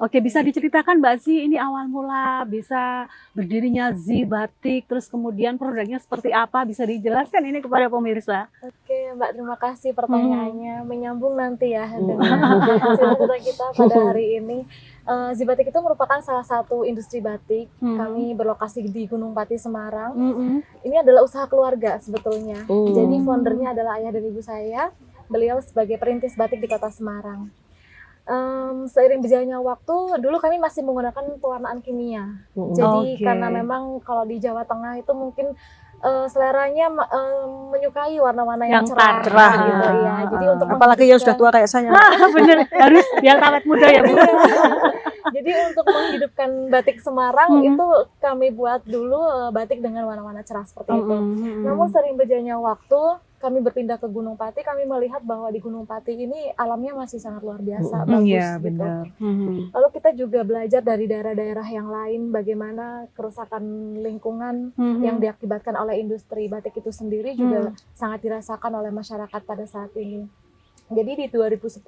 Oke, bisa diceritakan Mbak Zi ini awal mula bisa berdirinya Zi Batik, terus kemudian produknya seperti apa, bisa dijelaskan ini kepada pemirsa? Oke Mbak, terima kasih pertanyaannya. Menyambung nanti ya dengan cerita kita pada hari ini. Zi Batik itu merupakan salah satu industri batik. Kami berlokasi di Gunung Pati, Semarang. Ini adalah usaha keluarga sebetulnya. Jadi foundernya adalah ayah dan ibu saya. Beliau sebagai perintis batik di kota Semarang. Seiring berjalannya waktu, dulu kami masih menggunakan pewarnaan kimia. Jadi karena memang kalau di Jawa Tengah itu mungkin seleranya menyukai warna-warna yang cerah gitu ya. Jadi untuk apalagi yang sudah tua kayak saya. Bener, harus biar awet muda ya Bu. Jadi untuk menghidupkan batik Semarang itu kami buat dulu batik dengan warna-warna cerah seperti itu. Namun sering berjalannya waktu, kami berpindah ke Gunung Pati, kami melihat bahwa di Gunung Pati ini alamnya masih sangat luar biasa, bagus gitu. Lalu kita juga belajar dari daerah-daerah yang lain bagaimana kerusakan lingkungan yang diakibatkan oleh industri batik itu sendiri juga sangat dirasakan oleh masyarakat pada saat ini. Jadi di 2010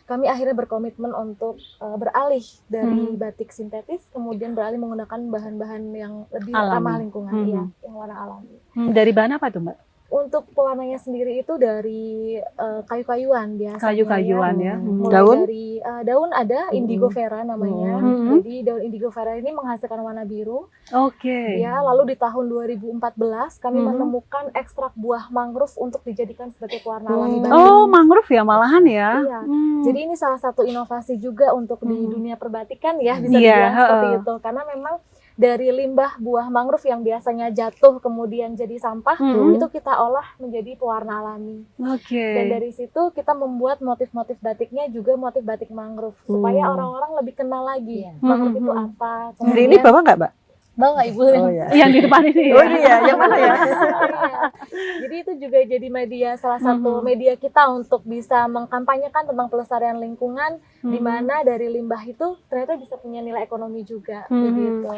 kami akhirnya berkomitmen untuk beralih dari batik sintetis, kemudian beralih menggunakan bahan-bahan yang lebih ramah lingkungan, yang warna alami. Dari bahan apa tuh Mbak? Untuk pewarnanya sendiri itu dari kayu-kayuan biasanya. Kayu-kayuan ya. Mulai dari daun ada indigo vera namanya. Jadi daun indigo vera ini menghasilkan warna biru. Ya, lalu di tahun 2014 kami menemukan ekstrak buah mangrove untuk dijadikan sebagai pewarna alami batik. Oh, mangrove ya malahan ya. Iya. Jadi ini salah satu inovasi juga untuk di dunia perbatikan ya, bisa dibilang seperti itu. Karena memang dari limbah buah mangrove yang biasanya jatuh kemudian jadi sampah, itu kita olah menjadi pewarna alami. Dan dari situ kita membuat motif-motif batiknya juga motif batik mangrove, supaya orang-orang lebih kenal lagi mangrove itu apa. Kemudian, ini bawa nggak Mbak? Bawa Ibu. Yang di depan ini ya? Oh ini ya, yang mana ya? Jadi itu juga jadi media, salah satu media kita untuk bisa mengkampanyekan tentang pelestarian lingkungan, di mana dari limbah itu ternyata bisa punya nilai ekonomi juga, begitu.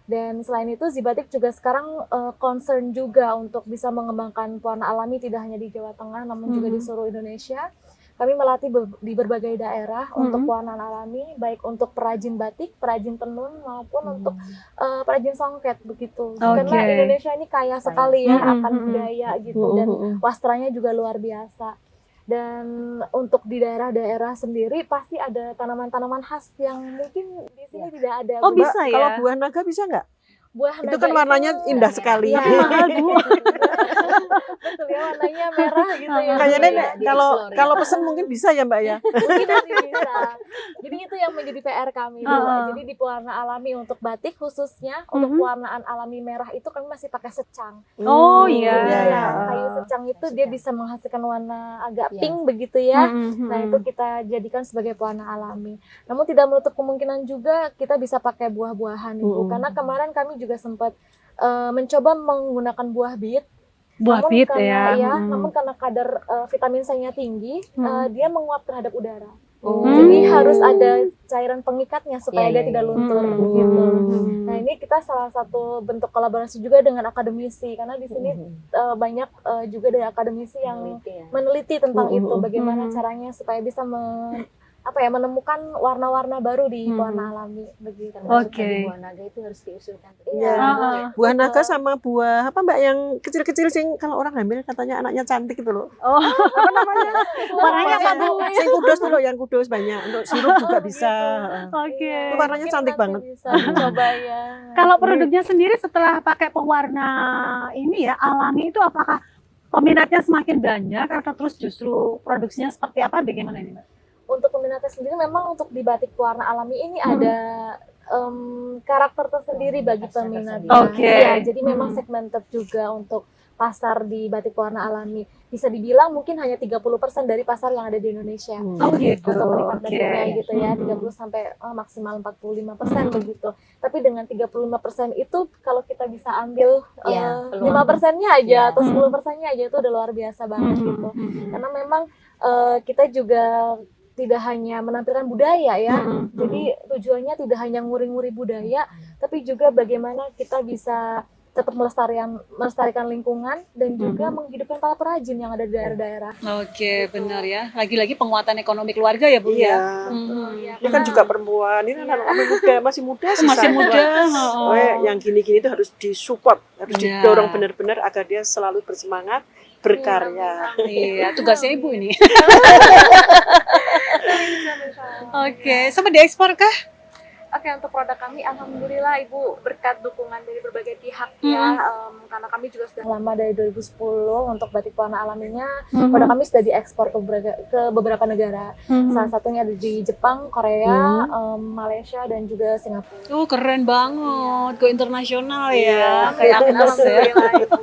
Dan selain itu Zi Batik juga sekarang concern juga untuk bisa mengembangkan pewarna alami tidak hanya di Jawa Tengah, namun juga di seluruh Indonesia. Kami melatih di berbagai daerah untuk pewarnaan alami, baik untuk perajin batik, perajin tenun, maupun untuk perajin songket begitu. Karena Indonesia ini kaya sekali ya akan budaya gitu, dan wastranya juga luar biasa. Dan untuk di daerah-daerah sendiri pasti ada tanaman-tanaman khas yang mungkin di sini tidak ada. Oh bisa ya? Kalau buah naga bisa nggak? Buah itu kan warnanya indah sekali. Ya, mahal Bu. Betul ya, warnanya merah gitu ya. Kayaknya kalau pesen mungkin bisa ya Mbak ya. Mungkin nanti bisa. Jadi itu yang menjadi PR kami dulu. Jadi di pewarna alami untuk batik khususnya untuk pewarnaan alami merah itu kami masih pakai secang. Oh iya. Kayu secang itu dia bisa menghasilkan warna agak pink begitu ya. Nah itu kita jadikan sebagai pewarna alami. Namun tidak menutup kemungkinan juga kita bisa pakai buah-buahan Ibu. Karena kemarin kami juga sempat mencoba menggunakan buah bit. Namun karena kadar vitamin C-nya tinggi, dia menguap terhadap udara. Jadi harus ada cairan pengikatnya supaya dia tidak luntur gitu. Nah, ini kita salah satu bentuk kolaborasi juga dengan akademisi, karena di sini banyak juga dari akademisi yang meneliti tentang itu, bagaimana caranya supaya bisa menemukan warna-warna baru di pewarna alami begitu. Oke. Buah naga itu harus diusulkan. Iya. Buah naga sama buah apa Mbak yang kecil-kecil sing kalau orang hamil katanya anaknya cantik itu loh. Oh, Apa namanya? warnanya apa Bu? Sing kudus tuh loh, yang kudus banyak. Untuk sirup juga bisa. Oke. Itu warnanya Mungkin cantik nanti banget. Bisa dicoba ya. Kalau produknya sendiri setelah pakai pewarna ini ya alami itu, apakah peminatnya semakin banyak atau terus justru produksinya seperti apa, bagaimana ini Mbak? Untuk peminatnya sendiri memang untuk di batik pewarna alami ini ada karakter tersendiri bagi peminatnya. Oke. Ya, jadi memang segmented juga untuk pasar di batik pewarna alami. Bisa dibilang mungkin hanya 30% dari pasar yang ada di Indonesia. Oh gitu. Untuk penikmat batiknya Oke. gitu ya, 30 sampai maksimal 45% begitu. Tapi dengan 35% itu kalau kita bisa ambil Ya, 5%-nya aja Ya. atau 10%-nya aja itu udah luar biasa banget gitu. Karena memang kita juga tidak hanya menampilkan budaya ya, jadi tujuannya tidak hanya nguri-nguri budaya, tapi juga bagaimana kita bisa tetap melestarikan lingkungan dan juga menghidupkan para perajin yang ada di daerah-daerah. Oke, benar ya. Lagi-lagi penguatan ekonomi keluarga ya Bu Iya. ya. Iya, Ini kan juga perempuan, ini anak muda, masih muda sih. Masih muda. Yang gini-gini itu harus disupport, harus Ya. didorong benar-benar agar dia selalu bersemangat berkarya. Iya, tugasnya Ibu ini. Oke, sama diekspor kah? Oke, untuk produk kami alhamdulillah Ibu berkat dukungan dari berbagai pihak ya, karena kami juga sudah lama dari 2010 untuk batik pewarna alaminya, produk kami sudah diekspor ke beberapa negara. Salah satunya ada di Jepang, Korea, Malaysia dan juga Singapura. Oh, keren banget. Go internasional Iya. ya. Kayak Agnes ya. Alhamdulillah Ibu.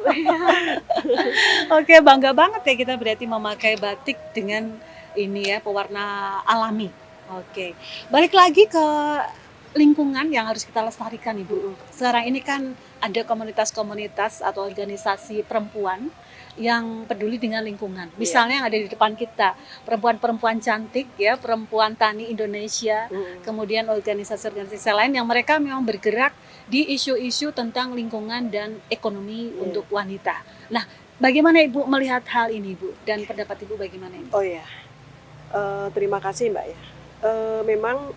Oke, bangga banget ya kita berarti memakai batik dengan ini ya, pewarna alami. Oke. Balik lagi ke lingkungan yang harus kita lestarikan Ibu. Sekarang ini kan ada komunitas-komunitas atau organisasi perempuan yang peduli dengan lingkungan. Misalnya yang ada di depan kita, perempuan-perempuan cantik ya, perempuan tani Indonesia, kemudian organisasi-organisasi lain yang mereka memang bergerak di isu-isu tentang lingkungan dan ekonomi untuk wanita. Nah, bagaimana Ibu melihat hal ini Bu? Dan pendapat Ibu bagaimana ini? Oh ya, terima kasih Mbak ya. Memang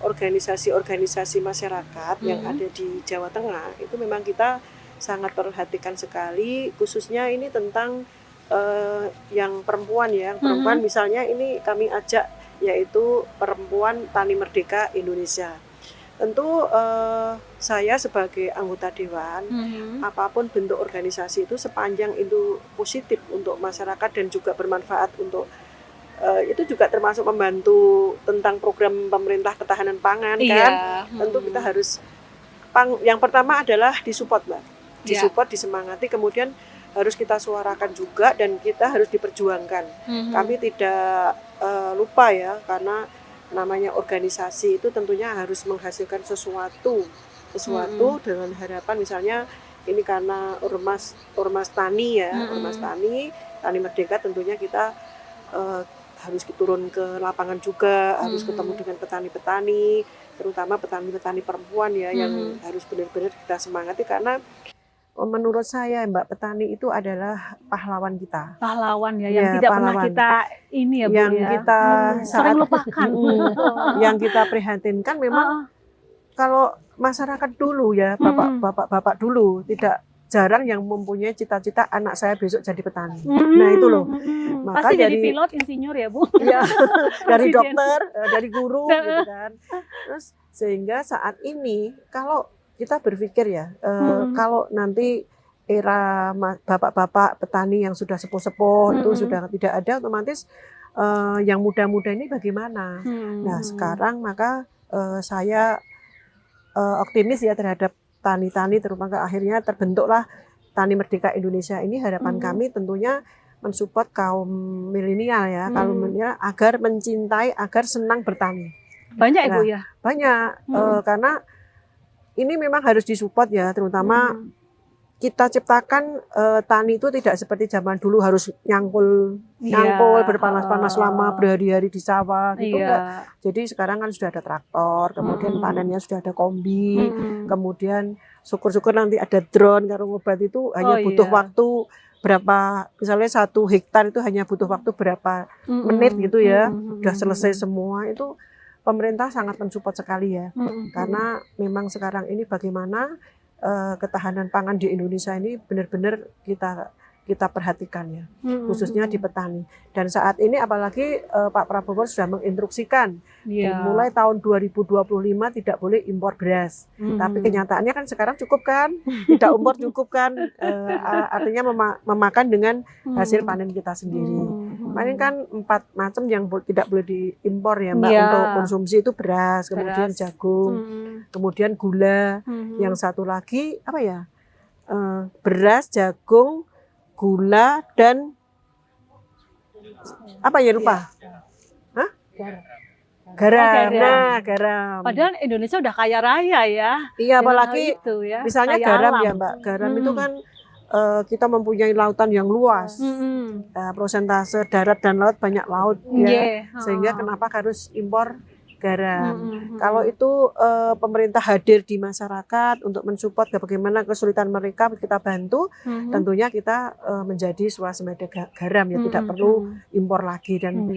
organisasi-organisasi masyarakat yang ada di Jawa Tengah itu memang kita sangat perhatikan sekali, khususnya ini tentang yang perempuan ya. Yang perempuan misalnya ini kami ajak yaitu Perempuan Tani Merdeka Indonesia. Tentu saya sebagai anggota dewan, apapun bentuk organisasi itu sepanjang itu positif untuk masyarakat dan juga bermanfaat untuk itu juga termasuk membantu tentang program pemerintah ketahanan pangan kan. Tentu kita harus yang pertama adalah disupport Mbak. Disupport, disemangati, kemudian harus kita suarakan juga dan kita harus diperjuangkan. Kami tidak lupa ya, karena namanya organisasi itu tentunya harus menghasilkan sesuatu dengan harapan misalnya ini karena ormas tani ya, ormas tani merdeka, tentunya kita harus turun ke lapangan juga, harus ketemu dengan petani-petani, terutama petani-petani perempuan ya, yang harus benar-benar kita semangati, karena menurut saya Mbak, petani itu adalah pahlawan kita. Pahlawan ya, yang tidak pernah kita ini ya Bu yang ya. kita sering lupakan. Yang kita prihatinkan memang kalau masyarakat dulu ya, bapak-bapak dulu tidak jarang yang mempunyai cita-cita anak saya besok jadi petani. Nah itu loh. Maka Pasti jadi pilot, insinyur ya Bu. Iya, dari Presiden. dokter, dari guru gitu kan. Terus sehingga saat ini kalau kita berpikir ya, kalau nanti era bapak-bapak petani yang sudah sepuh-sepuh itu sudah tidak ada, otomatis yang muda-muda ini bagaimana? Nah sekarang maka saya optimis ya terhadap tani-tani, terutama akhirnya terbentuklah Tani Merdeka Indonesia ini. Harapan kami tentunya mensupport kaum milenial ya, kaum milenial agar mencintai, agar senang bertani. Banyak Ibu ya? Banyak, karena ini memang harus disupport ya, terutama kita ciptakan tani itu tidak seperti zaman dulu harus nyangkul berpanas-panas lama berhari-hari di sawah gitu enggak. Jadi sekarang kan sudah ada traktor, kemudian panennya sudah ada kombi, kemudian syukur-syukur nanti ada drone karo ngobat itu hanya butuh waktu berapa, misalnya 1 hektar itu hanya butuh waktu berapa menit gitu ya, udah selesai semua. Itu pemerintah sangat mensupport sekali ya, karena memang sekarang ini bagaimana ketahanan pangan di Indonesia ini benar-benar kita perhatikan ya, khususnya di petani. Dan saat ini apalagi Pak Prabowo sudah menginstruksikan mulai tahun 2025 tidak boleh impor beras. Tapi kenyataannya kan sekarang cukup kan, tidak impor cukup kan, artinya memakan dengan hasil panen kita sendiri. Kemarin kan 4 macam yang tidak boleh diimpor ya Mbak, untuk konsumsi itu beras, kemudian jagung, kemudian gula, yang satu lagi apa ya, beras, jagung, gula, dan apa ya lupa? Hah? Garam. Nah, garam. Padahal Indonesia udah kaya raya ya. Iya, apalagi itu ya. Misalnya garam ya Mbak. Garam itu kan kita mempunyai lautan yang luas. Prosentase darat dan laut banyak laut ya. Sehingga kenapa harus impor garam. Kalau itu pemerintah hadir di masyarakat untuk mensupport bagaimana kesulitan mereka, kita bantu, tentunya kita menjadi swasembada garam ya, tidak perlu impor lagi. Dan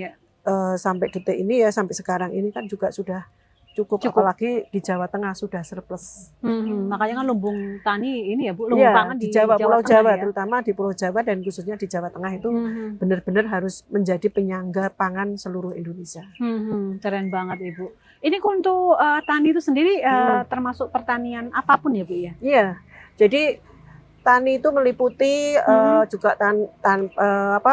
sampai detik ini ya, sampai sekarang ini kan juga sudah cukup. Apalagi di Jawa Tengah sudah surplus. Makanya kan lumbung tani ini ya Bu, lumbung pangan di Jawa, Pulau Jawa ya? Terutama di Pulau Jawa dan khususnya di Jawa Tengah itu benar-benar harus menjadi penyangga pangan seluruh Indonesia. Keren banget Ibu. Ini untuk tani itu sendiri termasuk pertanian apapun ya Bu ya? Iya, jadi tani itu meliputi juga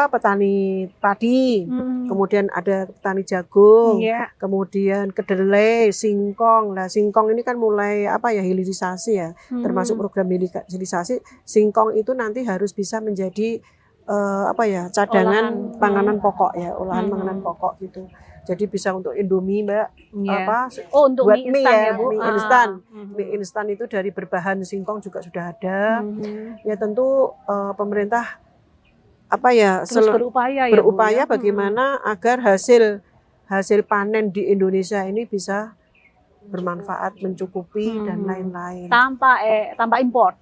petani padi, kemudian ada petani jagung, kemudian kedelai, singkong. Nah, singkong ini kan mulai hilirisasi ya, termasuk program hilirisasi. Singkong itu nanti harus bisa menjadi cadangan panganan pokok ya, olahan panganan pokok gitu. Jadi bisa untuk Indomie Mbak, untuk buat mie instan ya Bu? Mie instan. Mie instan itu dari berbahan singkong juga sudah ada. Ya tentu pemerintah terus berupaya bagaimana agar hasil panen di Indonesia ini bisa bermanfaat, mencukupi dan lain-lain. Tanpa impor.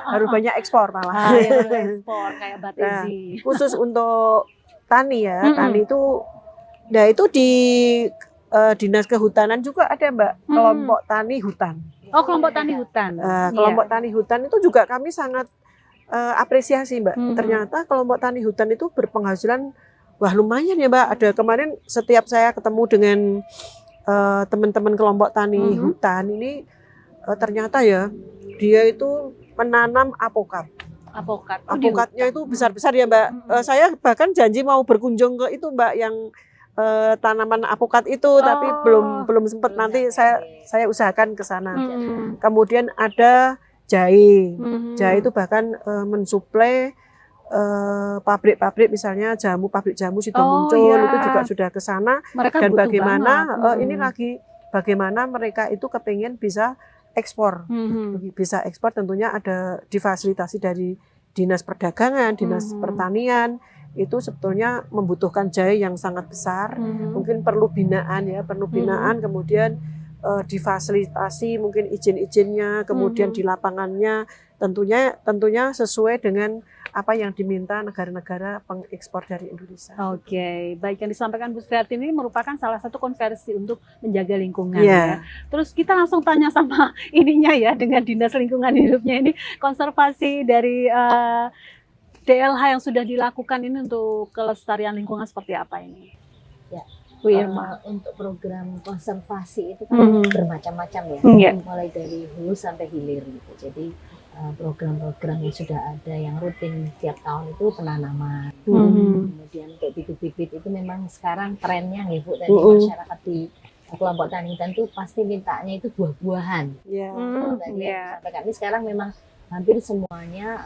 Harus banyak ekspor malah. Ekspor kayak batesi. Khusus untuk tani ya, tani itu di Dinas Kehutanan juga ada Mbak, kelompok tani hutan. Oh, kelompok tani hutan. Kelompok tani hutan itu juga kami sangat apresiasi Mbak. Ternyata kelompok tani hutan itu berpenghasilan lumayan ya Mbak. Ada kemarin setiap saya ketemu dengan teman-teman kelompok tani hutan ini, ternyata ya dia itu menanam Apokatnya itu besar-besar ya Mbak. Saya bahkan janji mau berkunjung ke itu Mbak, yang tanaman apokat itu, tapi belum sempat. Nanti saya usahakan ke sana. Kemudian ada jahe. Jahe itu bahkan mensuplai pabrik-pabrik, misalnya pabrik jamu sudah muncul, itu juga sudah ke sana. Dan bagaimana bagaimana mereka itu kepingin bisa ekspor. Bisa ekspor tentunya ada difasilitasi dari Dinas Perdagangan, Dinas Pertanian. Itu sebetulnya membutuhkan jahe yang sangat besar. Mungkin perlu binaan ya, kemudian difasilitasi mungkin izin-izinnya, kemudian di lapangannya tentunya sesuai dengan apa yang diminta negara-negara pengekspor dari Indonesia. Oke, baik, yang disampaikan Bu Sriarti ini merupakan salah satu konversi untuk menjaga lingkungan ya. Terus kita langsung tanya sama ininya ya, dengan Dinas Lingkungan Hidupnya ini, konservasi dari DLH yang sudah dilakukan ini untuk kelestarian lingkungan seperti apa ini? Ya. Bu Irma. Untuk program konservasi itu kan bermacam-macam ya, mulai dari hulu sampai hilir gitu. Jadi program-program yang sudah ada yang rutin tiap tahun itu penanaman, kemudian kayak bibit-bibit itu memang sekarang trennya nih Bu, dari masyarakat di kelompok tani hutan itu pasti mintanya itu buah-buahan. Sampai kami sekarang memang hampir semuanya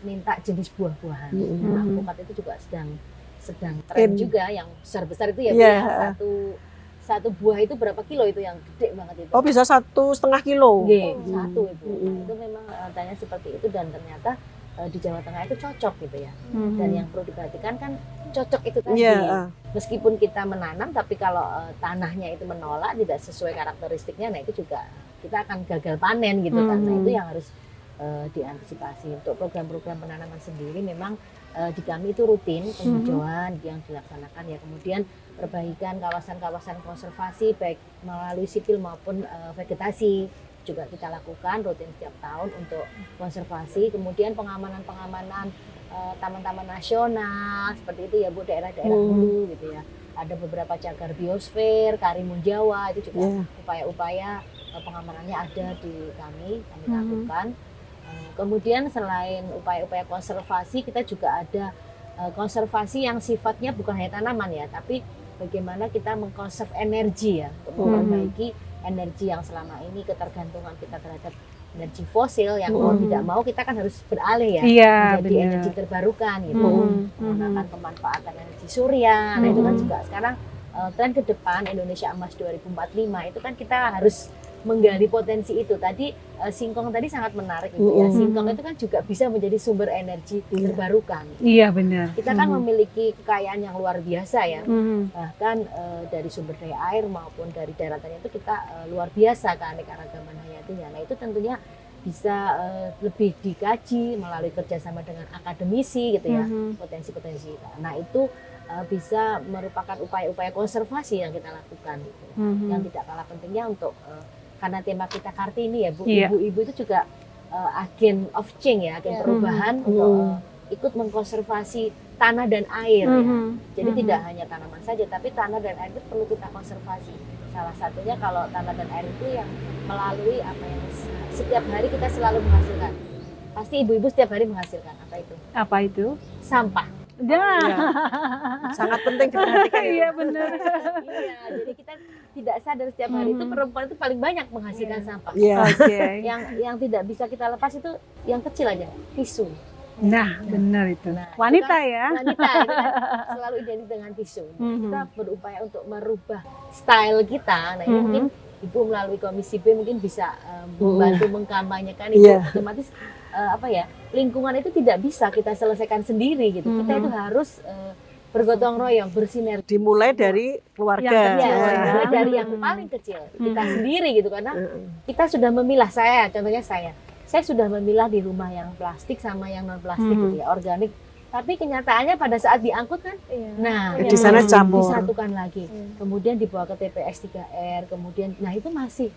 minta jenis buah-buahan. Apokat itu juga sedang tren juga, yang besar-besar itu ya, satu buah itu berapa kilo itu yang gede banget itu? Oh, bisa 1,5 kilo. Satu itu. Itu memang tanya seperti itu, dan ternyata di Jawa Tengah itu cocok gitu ya. Dan yang perlu diperhatikan kan cocok itu tadi. Meskipun kita menanam, tapi kalau tanahnya itu menolak, tidak sesuai karakteristiknya, nah itu juga kita akan gagal panen gitu kan. Nah itu yang harus diantisipasi. Untuk program-program penanaman sendiri memang di kami itu rutin penghijauan yang dilaksanakan ya, kemudian perbaikan kawasan-kawasan konservasi baik melalui sipil maupun vegetasi juga kita lakukan rutin setiap tahun untuk konservasi. Kemudian pengamanan taman-taman nasional seperti itu ya Bu, daerah-daerah dulu gitu ya. Ada beberapa cagar biosfer, Karimun Jawa, itu juga upaya-upaya pengamanannya ada di kami lakukan. Kemudian selain upaya-upaya konservasi, kita juga ada konservasi yang sifatnya bukan hanya tanaman ya, tapi bagaimana kita mengkonserv energi ya, untuk memperbaiki energi yang selama ini ketergantungan kita terhadap energi fosil yang mau tidak mau kita kan harus beralih ya menjadi energi terbarukan gitu, menggunakan pemanfaatan energi surya. Nah itu kan juga sekarang tren ke depan Indonesia Emas 2045 itu kan kita harus menggali potensi itu. Tadi singkong tadi sangat menarik itu ya. Singkong itu kan juga bisa menjadi sumber energi terbarukan. Iya benar. Kita kan memiliki kekayaan yang luar biasa ya. Bahkan dari sumber daya air maupun dari daratannya itu kita luar biasa keanekaragaman hayatinya. Nah itu tentunya bisa lebih dikaji melalui kerjasama dengan akademisi gitu ya, potensi-potensi. Nah itu bisa merupakan upaya-upaya konservasi yang kita lakukan gitu. Yang tidak kalah pentingnya untuk karena tema kita Kartini ya Bu, ibu-ibu itu juga agen of change ya, agen perubahan untuk ikut mengkonservasi tanah dan air ya. Jadi tidak hanya tanaman saja, tapi tanah dan air itu perlu kita konservasi. Salah satunya kalau tanah dan air itu yang melalui apa yang setiap hari kita selalu menghasilkan. Pasti ibu-ibu setiap hari menghasilkan apa itu? Apa itu? Sampah. Sangat penting diperhatikan itu. Iya benar. Iya, jadi kita tidak sadar setiap hari itu perempuan itu paling banyak menghasilkan sampah. Yang tidak bisa kita lepas itu yang kecil aja, tisu. Nah, benar itu. Wanita itu kan, ya. Wanita itu kan selalu identik dengan tisu. Kita berupaya untuk merubah style kita. Nah, ini mungkin Ibu melalui Komisi B mungkin bisa membantu mengkampanyekan itu. Otomatis lingkungan itu tidak bisa kita selesaikan sendiri gitu. Kita itu harus bergotong royong, bersinergi. Dimulai dari keluarga. Dimulai dari yang paling kecil, kita sendiri gitu, karena kita sudah memilah. Contohnya saya sudah memilah di rumah yang plastik sama yang non plastik gitu ya, organik. Tapi kenyataannya pada saat diangkut kan, di sana campur, disatukan lagi, kemudian dibawa ke TPS 3R, kemudian, nah itu masih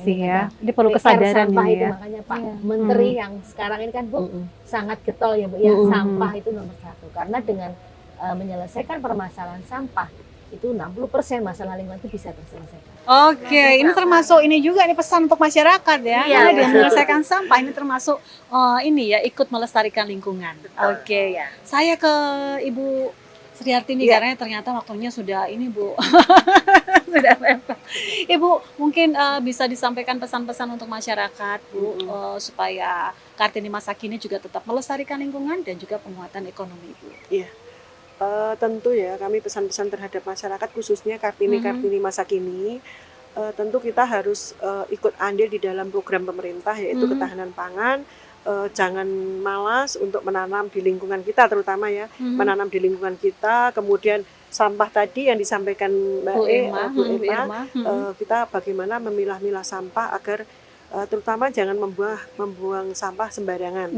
ya. Ini perlu kesadaran sampah ini itu ya. Makanya Pak Menteri yang sekarang ini kan Bu sangat getol ya Bu ya, sampah itu nomor 1 karena dengan menyelesaikan permasalahan sampah itu 60% masalah lingkungan itu bisa terselesaikan. Oke, ini termasuk ini juga ini pesan untuk masyarakat ya. Karena dia menyelesaikan sampah ini termasuk ini ya, ikut melestarikan lingkungan. Oke. Saya ke Ibu Sriartini karena ternyata waktunya sudah ini Bu. Sudah mepet. Ibu mungkin bisa disampaikan pesan-pesan untuk masyarakat Bu, supaya Kartini masa kini juga tetap melestarikan lingkungan dan juga penguatan ekonomi Bu. Iya. Tentu ya, kami pesan-pesan terhadap masyarakat khususnya Kartini masa kini, tentu kita harus ikut andil di dalam program pemerintah yaitu ketahanan pangan. Jangan malas untuk menanam di lingkungan kita, terutama ya menanam di lingkungan kita. Kemudian sampah tadi yang disampaikan Bu Irma, kita bagaimana memilah-milah sampah agar terutama jangan membuang sampah sembarangan.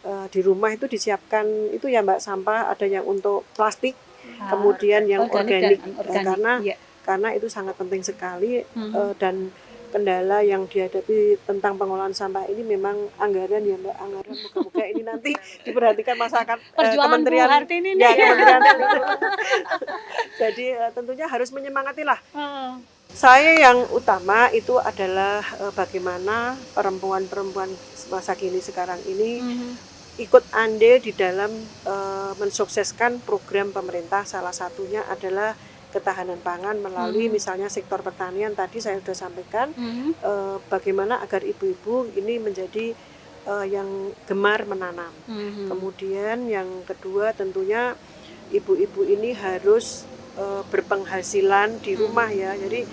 Di rumah itu disiapkan itu ya Mbak, sampah ada yang untuk plastik, kemudian yang organik. Karena itu sangat penting sekali. Dan kendala yang dihadapi tentang pengolahan sampah ini memang anggaran ya Mbak, anggaran. Moga-moga ini nanti diperhatikan masyarakat, Kementerian Kementerian. Jadi tentunya harus menyemangati lah. Saya yang utama itu adalah bagaimana perempuan-perempuan masa kini sekarang ini ikut andil di dalam mensukseskan program pemerintah. Salah satunya adalah ketahanan pangan melalui misalnya sektor pertanian. Tadi saya sudah sampaikan bagaimana agar ibu-ibu ini menjadi yang gemar menanam. Kemudian yang kedua tentunya ibu-ibu ini harus berpenghasilan di rumah ya. Jadi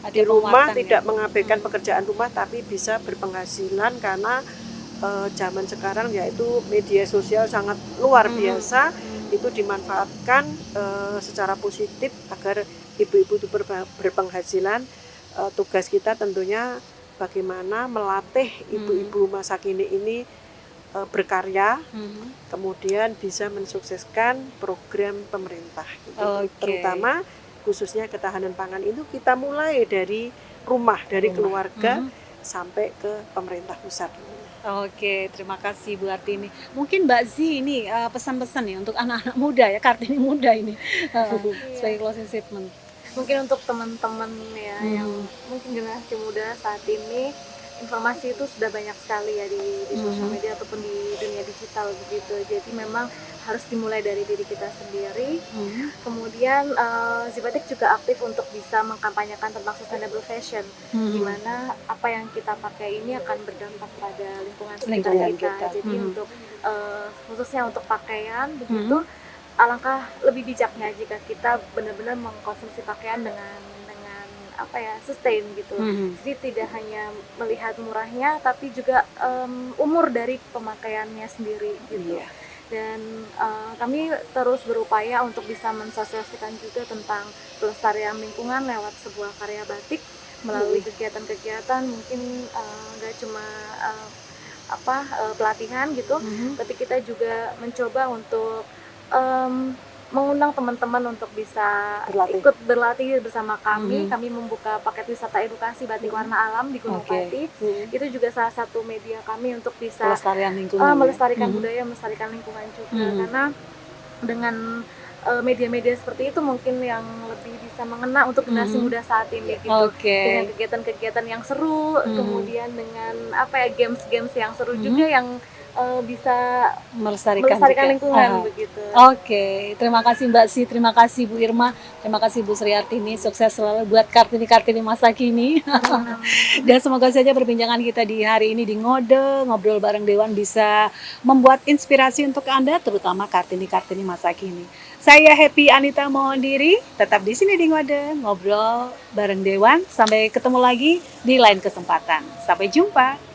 Ada di rumah penguatan tidak ya? mengabaikan pekerjaan rumah, tapi bisa berpenghasilan karena zaman sekarang yaitu media sosial sangat luar biasa. Itu dimanfaatkan secara positif agar ibu-ibu itu berpenghasilan. Tugas kita tentunya bagaimana melatih ibu-ibu masa kini ini berkarya, kemudian bisa mensukseskan program pemerintah gitu. Terutama khususnya ketahanan pangan itu kita mulai dari rumah, dari keluarga sampai ke pemerintah pusat. Oke, terima kasih Bu Artini. Mungkin Mbak Zi ini pesan-pesan ya untuk anak-anak muda ya, Kartini muda ini sebagai closing statement. Mungkin untuk teman-teman ya yang mungkin generasi muda saat ini, informasi itu sudah banyak sekali ya di sosial media ataupun di dunia digital begitu. Jadi memang harus dimulai dari diri kita sendiri. Kemudian Zipatik juga aktif untuk bisa mengkampanyekan tentang sustainable fashion, di mana apa yang kita pakai ini akan berdampak pada lingkungan sekitar kita. Jadi untuk khususnya untuk pakaian begitu, alangkah lebih bijaknya jika kita benar-benar mengkonsumsi pakaian dengan apa ya, sustain gitu. Jadi tidak hanya melihat murahnya, tapi juga umur dari pemakaiannya sendiri gitu. Dan kami terus berupaya untuk bisa mensosialisasikan juga tentang pelestarian lingkungan lewat sebuah karya batik melalui kegiatan-kegiatan, mungkin nggak cuma pelatihan gitu, tapi kita juga mencoba untuk mengundang teman-teman untuk bisa ikut berlatih bersama kami. Kami membuka paket wisata edukasi batik warna alam di Gunung Pati. Itu juga salah satu media kami untuk bisa melestarikan budaya, melestarikan lingkungan juga. Karena dengan media-media seperti itu mungkin yang lebih bisa mengena untuk generasi muda saat ini gitu. Dengan kegiatan-kegiatan yang seru, kemudian dengan games-games yang seru juga yang bisa melestarikan lingkungan begitu. Terima kasih Mbak Si, terima kasih Bu Irma, terima kasih Bu Sri Artini, sukses selalu buat Kartini masa kini. Dan semoga saja perbincangan kita di hari ini di Ngode, ngobrol bareng Dewan, bisa membuat inspirasi untuk Anda, terutama Kartini masa kini. Saya Happy Anita mohon diri, tetap di sini di Ngode, ngobrol bareng Dewan. Sampai ketemu lagi di lain kesempatan. Sampai jumpa.